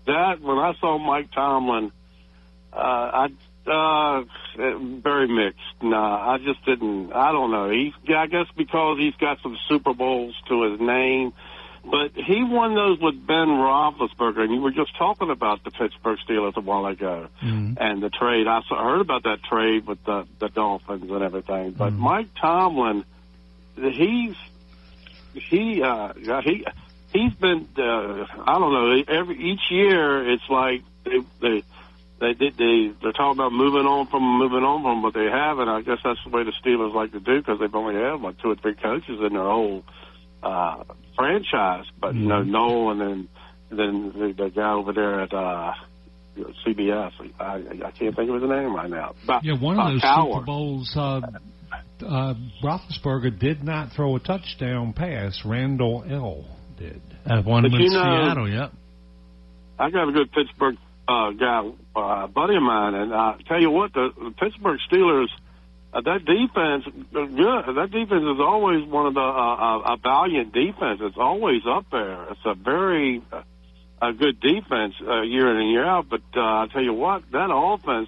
Speaker 19: That, when I saw Mike Tomlin, very mixed. I just didn't. I don't know. I guess because he's got some Super Bowls to his name. But he won those with Ben Roethlisberger, and you were just talking about the Pittsburgh Steelers a while ago and the trade. I heard about that trade with the Dolphins and everything. But Mike Tomlin, he's been I don't know. Each year it's like they're talking about moving on from what they have, and I guess that's the way the Steelers like to do because they've only had like 2 or 3 coaches in their whole franchise. But Noel and then the guy over there at CBS, I can't think of his name right now.
Speaker 13: One of those Super Bowls, Roethlisberger did not throw a touchdown pass. Randall L. did.
Speaker 8: One with Seattle, yep.
Speaker 19: I got a good Pittsburgh guy, buddy of mine, and I tell you what, the Pittsburgh Steelers, that defense, that defense is always one of the a valiant defense. It's always up there. It's a very good defense year in and year out. But I tell you what, that offense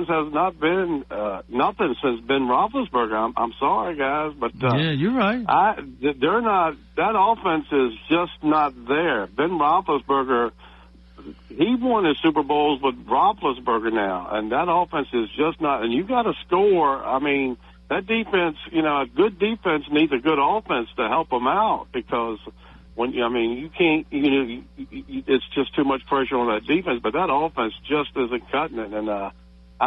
Speaker 19: has not been nothing since Ben Roethlisberger. I'm sorry, guys, but
Speaker 8: yeah, you're right.
Speaker 19: They're not. That offense is just not there. Ben Roethlisberger, he won his Super Bowls with Roethlisberger now, and that offense is just not. And you got to score. I mean, that defense, a good defense needs a good offense to help them out because you can't. It's just too much pressure on that defense. But that offense just isn't cutting it, and I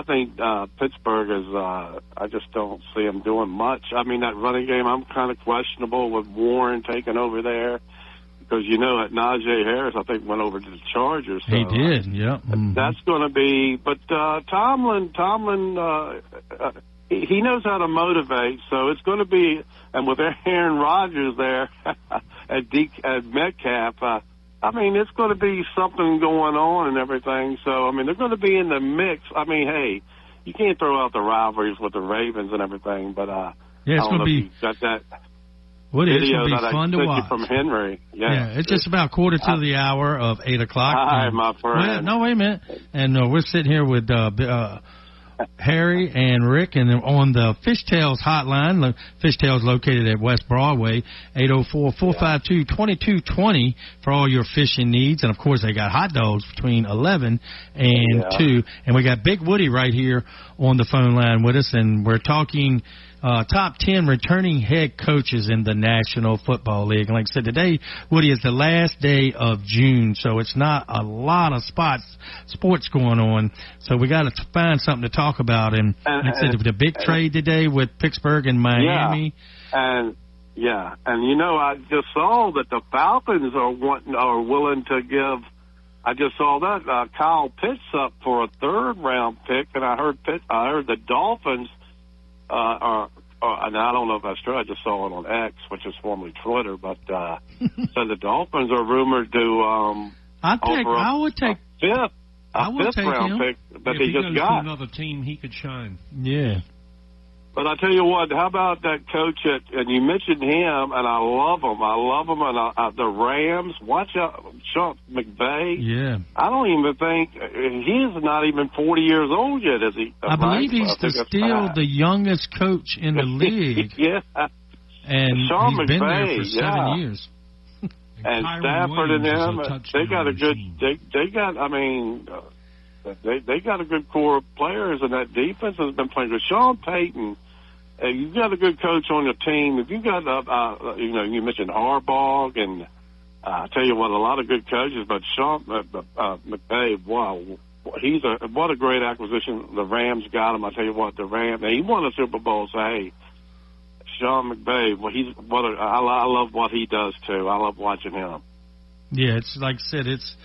Speaker 19: think Pittsburgh is. I just don't see them doing much. I mean, that running game, I'm kind of questionable with Warren taking over there. Because, that Najee Harris, I think, went over to the Chargers. So,
Speaker 8: he did, yeah. Mm-hmm.
Speaker 19: That's going to be – but Tomlin, he knows how to motivate. So it's going to be – and with Aaron Rodgers there at Metcalf, it's going to be something going on and everything. So, they're going to be in the mix. Hey, you can't throw out the rivalries with the Ravens and everything, but
Speaker 8: it's going to be –
Speaker 19: you got that –
Speaker 8: Well, it's going to be fun to watch.
Speaker 19: From Henry. Yeah,
Speaker 8: it's just about quarter to the hour of 8 o'clock.
Speaker 19: Hi, my friend.
Speaker 8: No, wait a minute. And we're sitting here with Harry and Rick, and on the Fishtails hotline. Fishtails located at West Broadway, 804-452-2220 for all your fishing needs. And, of course, they got hot dogs between 11 and 2. And we got Big Woody right here on the phone line with us, and we're talking – top 10 returning head coaches in the National Football League. And like I said, today, Woody, is the last day of June, so it's not a lot of sports going on. So we got to find something to talk about. And like I said, the big trade today with Pittsburgh and Miami.
Speaker 19: I just saw that the Falcons are willing to give. I just saw that Kyle Pitts up for a third-round pick, and I heard the Dolphins. And I don't know if that's true. I just saw it on X, which is formerly Twitter. But so the Dolphins are rumored to.
Speaker 13: I would take
Speaker 19: fifth round pick that
Speaker 13: if
Speaker 19: they
Speaker 13: he
Speaker 19: just
Speaker 13: goes
Speaker 19: got.
Speaker 13: To another team, he could shine.
Speaker 8: Yeah.
Speaker 19: But I tell you what, how about that coach and you mentioned him, and I love him. And the Rams. Watch out, Sean McVay.
Speaker 8: Yeah.
Speaker 19: I don't even think he's not even 40 years old yet, is he?
Speaker 8: I believe he's still the youngest coach in the league.
Speaker 19: Yeah.
Speaker 8: And
Speaker 19: Sean
Speaker 8: he's
Speaker 19: McVay,
Speaker 8: been there for 7 years.
Speaker 19: And Stafford and them, they got a good. They got. They got a good core of players, and that defense has been playing good. Sean Payton. You've got a good coach on your team. If you got, you mentioned Harbaugh, and I tell you what, a lot of good coaches. But Sean McVay, wow, what a great acquisition. The Rams got him. I tell you what, the Rams. He won a Super Bowl. So hey, Sean McVay, I love what he does too. I love watching him.
Speaker 8: Yeah, it's like I said, it's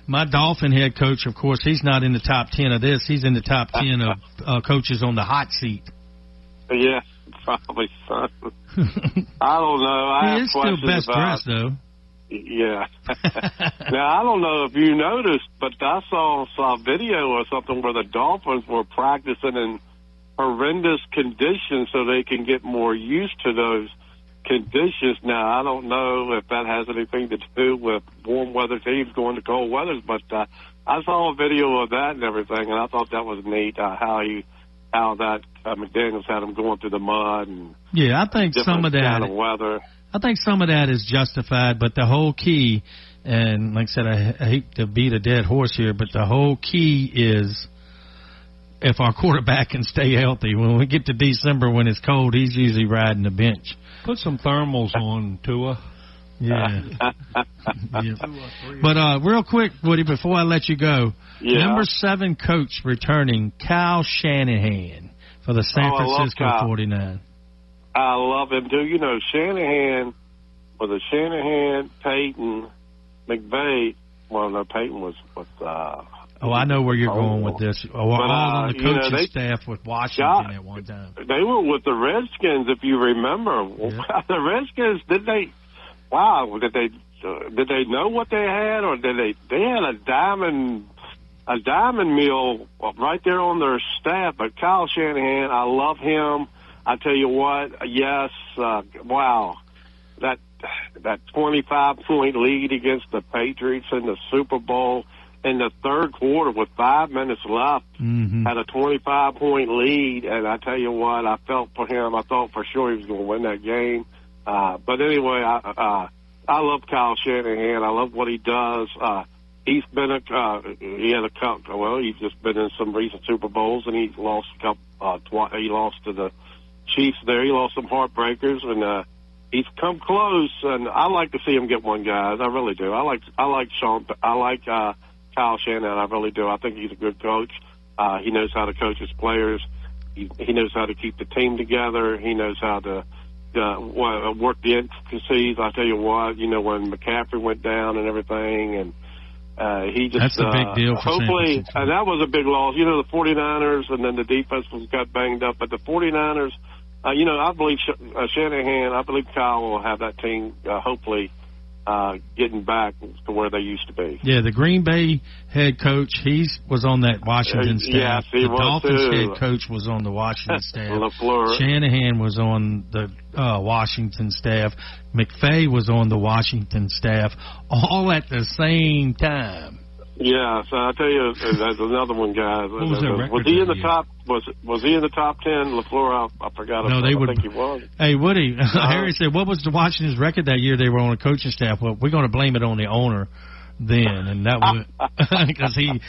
Speaker 8: my Dolphin head coach. Of course, he's not in the top 10 of this. He's in the top 10 of coaches on the hot seat.
Speaker 19: Yeah, probably so. I don't know.
Speaker 8: He is still best dressed, though.
Speaker 19: Yeah. Now, I don't know if you noticed, but I saw a video or something where the Dolphins were practicing in horrendous conditions so they can get more used to those conditions. Now, I don't know if that has anything to do with warm weather teams going to cold weathers, but I saw a video of that and everything, and I thought that was neat, how McDaniels had him going through the mud and
Speaker 8: I think some of that
Speaker 19: kind of weather.
Speaker 8: I think some of that is justified, but the whole key, and like I said, I hate to beat a dead horse here, but the whole key is if our quarterback can stay healthy. When we get to December when it's cold, he's usually riding the bench.
Speaker 13: Put some thermals on, Tua.
Speaker 8: Yeah. But real quick, Woody, before I let you go, number 7 coach returning, Kyle Shanahan for the San Francisco 49.
Speaker 19: I love him, too. Shanahan, Peyton, McVay. Well, no, Peyton was with...
Speaker 8: I know where you're going with this. All on the coaching staff with Washington at one time.
Speaker 19: They were with the Redskins, if you remember. Yeah. The Redskins, did they know what they had, or did they had a diamond meal right there on their staff? But Kyle Shanahan, I love him. I tell you what, yes, wow, that 25-point lead against the Patriots in the Super Bowl in the third quarter with 5 minutes left, had a 25-point lead, and I tell you what, I felt for him. I thought for sure he was going to win that game. But anyway, I love Kyle Shanahan. I love what he does. he's been he's just been in some recent Super Bowls, and he's lost a couple. He lost to the Chiefs there. He lost some heartbreakers, and he's come close. And I like to see him get one, guys. I really do. I like Sean. I like Kyle Shanahan. I really do. I think he's a good coach. He knows how to coach his players. He knows how to keep the team together. He knows how to work the intricacies. I tell you what, when McCaffrey went down and everything, and he just
Speaker 8: that's a big deal for
Speaker 19: hopefully, and that was a big loss. The 49ers, and then the defense got banged up, but the 49ers, I believe Shanahan, I believe Kyle will have that team hopefully getting back to where they used to be.
Speaker 8: Yeah, the Green Bay head coach, he was on that Washington staff.
Speaker 19: Yes,
Speaker 8: the Dolphins head coach was on the Washington staff.
Speaker 19: LaFleur.
Speaker 8: Shanahan was on the Washington staff. McVay was on the Washington staff, all at the same time.
Speaker 19: Yeah, so I tell you, there's another one, guys. Was he in the top? Was he in the top 10? LaFleur, I forgot.
Speaker 8: No, I think
Speaker 19: he was.
Speaker 8: Hey, Woody, Harry said, what was the Washington's record that year they were on a coaching staff? Well, we're going to blame it on the owner then, and that was because he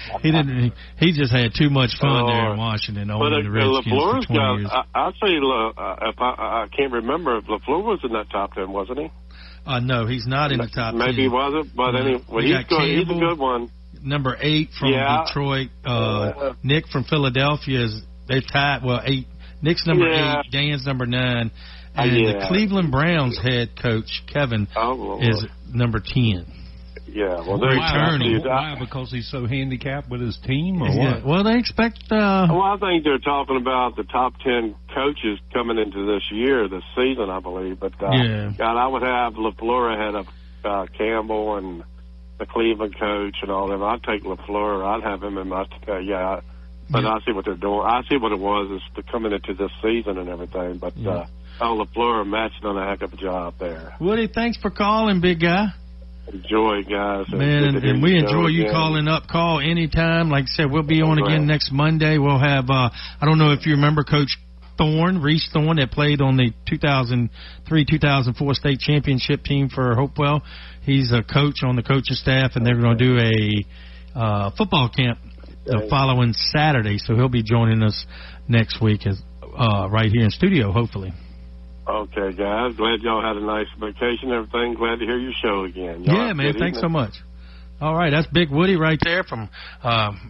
Speaker 8: just had too much fun there in Washington owning the Redskins for 20 years.
Speaker 19: I'll say, if I can't remember if LaFleur was in that top 10, wasn't he?
Speaker 8: No, he's not in the top 10.
Speaker 19: Maybe he wasn't, but anyway, he's a good one.
Speaker 8: Number 8 from Detroit. Nick from Philadelphia they tied. Well, 8. Nick's number 8. Dan's number 9. And the Cleveland Browns head coach Kevin is number 10.
Speaker 19: Yeah, well,
Speaker 8: they're returning.
Speaker 13: Why? Because he's so handicapped with his team, or
Speaker 8: what? Well, they expect.
Speaker 19: Well, I think they're talking about the top 10 coaches coming into this season, I believe. But God, I would have LaFleur ahead of Campbell and the Cleveland coach and all them. I'd take LaFleur. I'd have him in my But I see what they're doing. I see what it was is coming into this season and everything. But LaFleur and Matt's done a heck of a job there.
Speaker 8: Woody, thanks for calling, big guy.
Speaker 19: Enjoy, guys.
Speaker 8: Man, and we enjoy you calling up. Call anytime. Like I said, we'll be on again next Monday. We'll have, I don't know if you remember Coach Reese Thorne, that played on the 2003-2004 state championship team for Hopewell. He's a coach on the coaching staff, and they're going to do a football camp the following Saturday. So he'll be joining us next week right here in studio, hopefully. Okay, guys. Glad y'all had a nice vacation and everything. Glad to hear your show again. Yeah, man. Thanks so much. All right. That's Big Woody right there from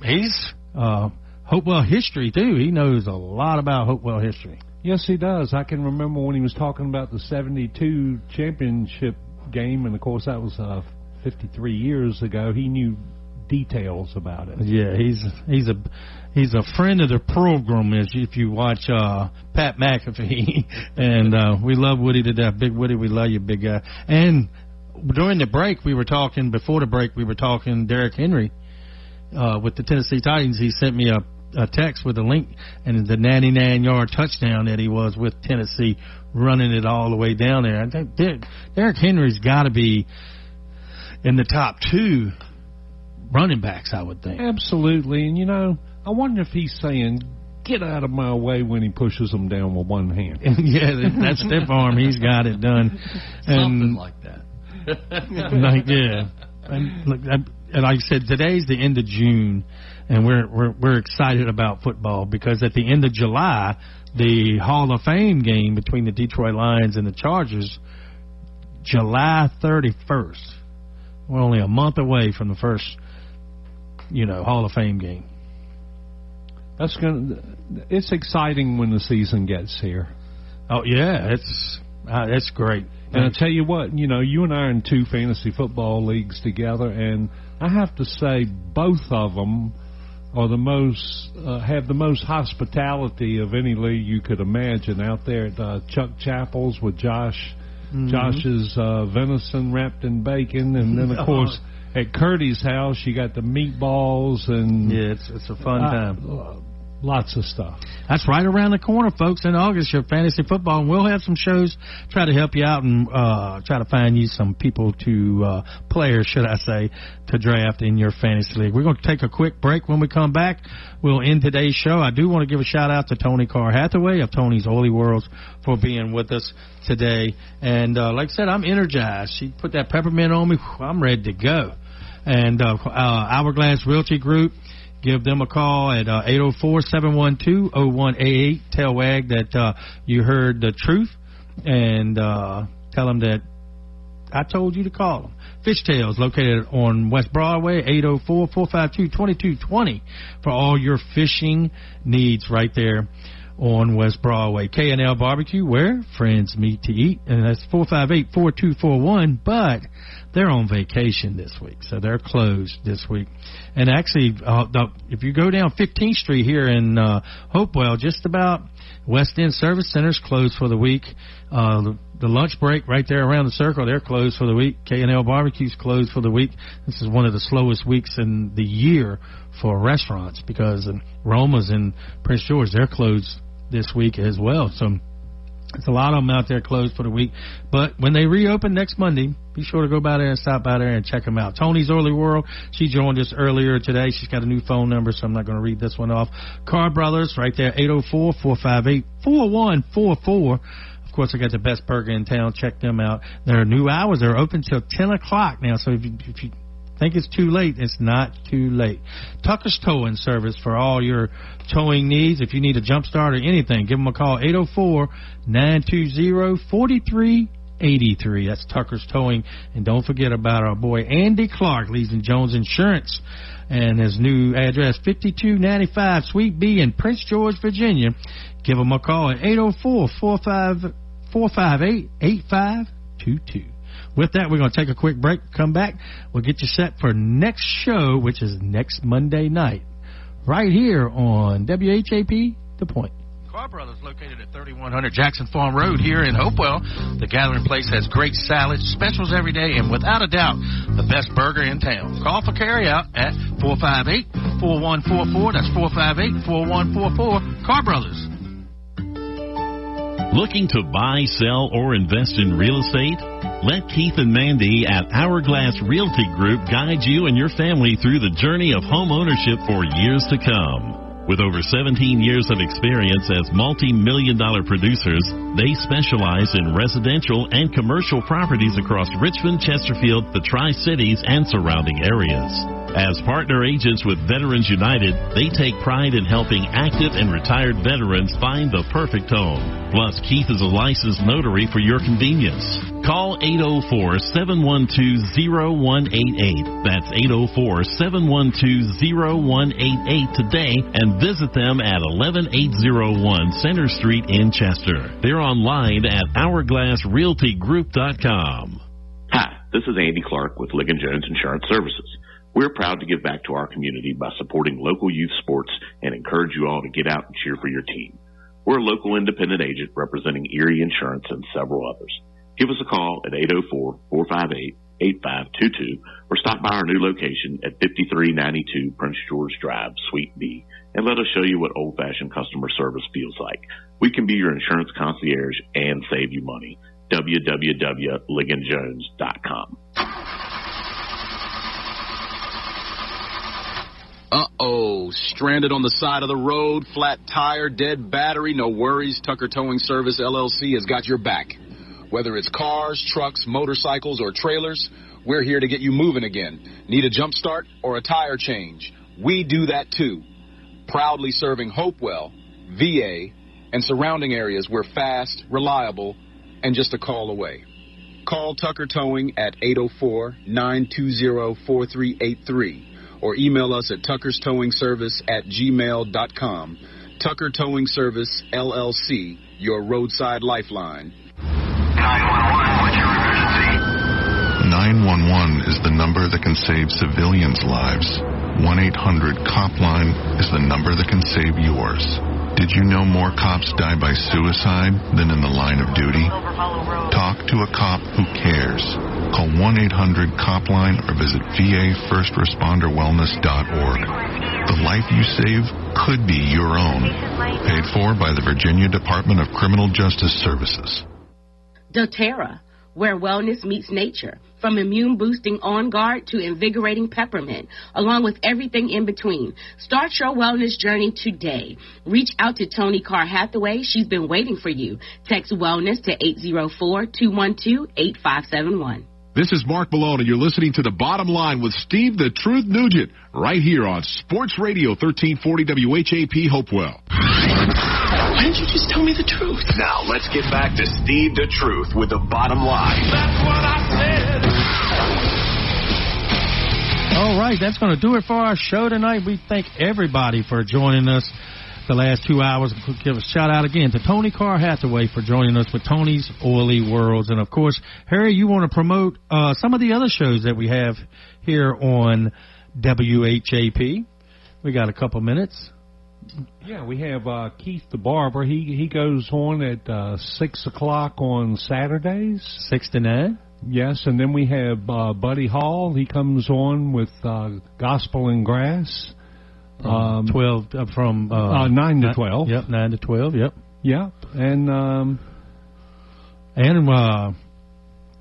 Speaker 8: he's Hopewell history, too. He knows a lot about Hopewell history.
Speaker 13: Yes, he does. I can remember when he was talking about the 72 championship game, and, of course, that was 53 years ago. He knew details about it. Yeah, he's a friend of the program, if you watch Pat McAfee. And we love Woody to death. Big Woody, we love you, big guy. And during the break, before the break, we were talking Derrick Henry with the Tennessee Titans. He sent me a text with a link and the 99-yard touchdown that he was with Tennessee, running it all the way down there. I think Derrick Henry's got to be in the top 2 running backs, I would think. Absolutely. And, I wonder if he's saying, get out of my way when he pushes them down with one hand. Yeah, that stiff arm, he's got it done.
Speaker 5: Something like that.
Speaker 13: And like I said, today's the end of June, and we're excited about football because at the end of July, the Hall of Fame game between the Detroit Lions and the Chargers, July 31st. We're only a month away from the first, Hall of Fame game. It's exciting when the season gets here. Oh yeah, it's great. And I tell you what, you and I are in 2 fantasy football leagues together, and I have to say both of them are have the most hospitality of any league you could imagine out there at Chuck Chappell's with Josh. Mm-hmm. Josh's venison wrapped in bacon, and then of course at Curdy's house you got the meatballs and it's a fun time. Lots of stuff. That's right around the corner, folks, in August, your fantasy football. And we'll have some shows, try to help you out and try to find you some people players, should I say, to draft in your fantasy league. We're going to take a quick break. When we come back, we'll end today's show. I do want to give a shout-out to Toni Carr Hathaway of Tony's Oily Worlds for being with us today. And like I said, I'm energized. She put that peppermint on me. I'm ready to go.
Speaker 8: And Hourglass Realty Group, give them a call at 804-712-0188. Tell WAG that you heard the truth, and tell them that I told you to call them. Fishtails, located on West Broadway, 804-452-2220 for all your fishing needs right there on West Broadway. K&L Barbecue, where friends meet to eat, and that's 458-4241, but they're on vacation this week, so they're closed this week. And actually, if you go down 15th Street here in Hopewell, just about West End Service Center's closed for the week. The lunch break right there around the circle, they're closed for the week. K&L Barbecue's closed for the week. This is one of the slowest weeks in the year for restaurants because Roma's in Prince George, they're closed this week as well. So it's a lot of them out there closed for the week. But when they reopen next Monday, be sure to go by there and stop by there and check them out. Toni's Early World, she joined us earlier today. She's got a new phone number, so I'm not going to read this one off. Carr Brothers, right there, 804-458-4144. Of course, I got the best burger in town. Check them out. Their new hours, they're open till 10 o'clock now, so if you think it's too late, it's not too late. Tucker's Towing Service for all your towing needs. If you need a jump start or anything, give them a call, 804-920-4383. That's Tucker's Towing. And don't forget about our boy Andy Clark, Lees & Jones Insurance, and his new address, 5295 Suite B in Prince George, Virginia. Give them a call at 804-458-8522. With that, we're going to take a quick break. Come back. We'll get you set for next show, which is next Monday night, right here on WHAP, The Point.
Speaker 3: Carr Brothers, located at 3100 Jackson Farm Road here in Hopewell. The Gathering Place has great salads, specials every day, and without a doubt, the best burger in town. Call for carryout at 458-4144. That's 458-4144. Carr Brothers.
Speaker 10: Looking to buy, sell, or invest in real estate? Let Keith and Mandy at Hourglass Realty Group guide you and your family through the journey of home ownership for years to come. With over 17 years of experience as multi-million-dollar producers, they specialize in residential and commercial properties across Richmond, Chesterfield, the Tri-Cities, and surrounding areas. As partner agents with Veterans United, they take pride in helping active and retired veterans find the perfect home. Plus, Keith is a licensed notary for your convenience. Call 804-712-0188. That's 804-712-0188 today and visit them at 11801 Center Street in Chester. They're online at hourglassrealtygroup.com.
Speaker 2: Hi, this is Andy Clark with Ligon Jones Insurance Services. We're proud to give back to our community by supporting local youth sports and encourage you all to get out and cheer for your team. We're a local independent agent representing Erie Insurance and several others. Give us a call at 804-458-8522 or stop by our new location at 5392 Prince George Drive, Suite B, and let us show you what old-fashioned customer service feels like. We can be your insurance concierge and save you money. www.ligonjones.com.
Speaker 11: Uh-oh, stranded on the side of the road, flat tire, dead battery, no worries. Tucker Towing Service, LLC has got your back. Whether it's cars, trucks, motorcycles, or trailers, we're here to get you moving again. Need a jump start or a tire change? We do that too. Proudly serving Hopewell, VA, and surrounding areas. We're fast, reliable, and just a call away. Call Tucker Towing at 804-920-4383. or email us at tuckerstowingservice@gmail.com. Tucker Towing Service, LLC, your roadside lifeline.
Speaker 12: 911, what's your emergency? 911 is the number that can save civilians' lives. 1-800-COP-LINE is the number that can save yours. Did you know more cops die by suicide than in the line of duty? Talk to a cop who cares. Call 1-800-COP-LINE or visit VAFirstResponderWellness.org. The life you save could be your own. Paid for by the Virginia Department of Criminal Justice Services.
Speaker 1: doTERRA, where wellness meets nature. From immune-boosting On Guard to invigorating peppermint, along with everything in between. Start your wellness journey today. Reach out to Toni Carr Hathaway. She's been waiting for you. Text wellness to 804-212-8571.
Speaker 9: This is Mark Malone, and you're listening to The Bottom Line with Steve the Truth Nugent, right here on Sports Radio 1340 WHAP Hopewell.
Speaker 6: Why didn't you just tell me the truth?
Speaker 7: Now, let's get back to Steve the Truth with The Bottom Line.
Speaker 6: That's what I said.
Speaker 8: All right, that's going to do it for our show tonight. We thank everybody for joining us the last 2 hours. Give a shout out again to Toni Carr Hathaway for joining us with Tony's Oily Worlds. And, of course, Harry, you want to promote some of the other shows that we have here on WHAP. We got a couple minutes.
Speaker 13: Yeah, we have Keith the Barber. He goes on at 6 o'clock on Saturdays.
Speaker 8: 6 to 9.
Speaker 13: Yes, and then we have Buddy Hall. He comes on with Gospel and Grass.
Speaker 8: 9 to 12. Yep, 9 to 12. Yep.
Speaker 13: Yep. And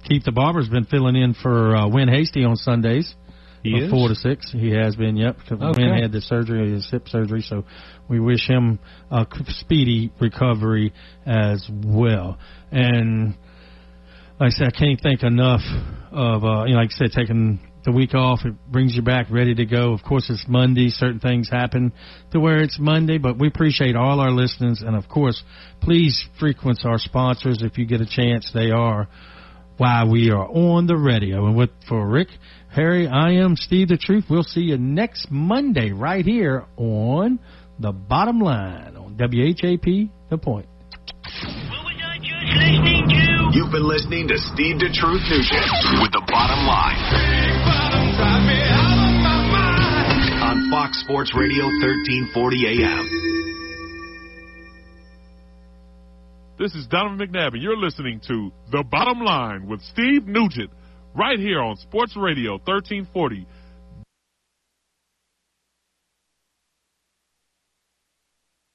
Speaker 8: Keith the Barber's been filling in for Win Hasty on Sundays.
Speaker 13: He is?
Speaker 8: 4 to 6. He has been, yep.
Speaker 13: Okay.
Speaker 8: Win had the surgery, his hip surgery, so we wish him a speedy recovery as well. And like I said, I can't think enough of, like I said, taking the week off. It brings you back ready to go. Of course, it's Monday. Certain things happen to where it's Monday, but we appreciate all our listeners. And, of course, please frequent our sponsors if you get a chance. They are why we are on the radio. And for Rick, Harry, I am Steve the Truth. We'll see you next Monday right here on The Bottom Line on WHAP The Point.
Speaker 7: You've been listening to Steve the Truth Nugent with The Bottom Line on Fox Sports Radio 1340 AM.
Speaker 9: This is Donovan McNabb, and you're listening to The Bottom Line with Steve Nugent right here on Sports Radio 1340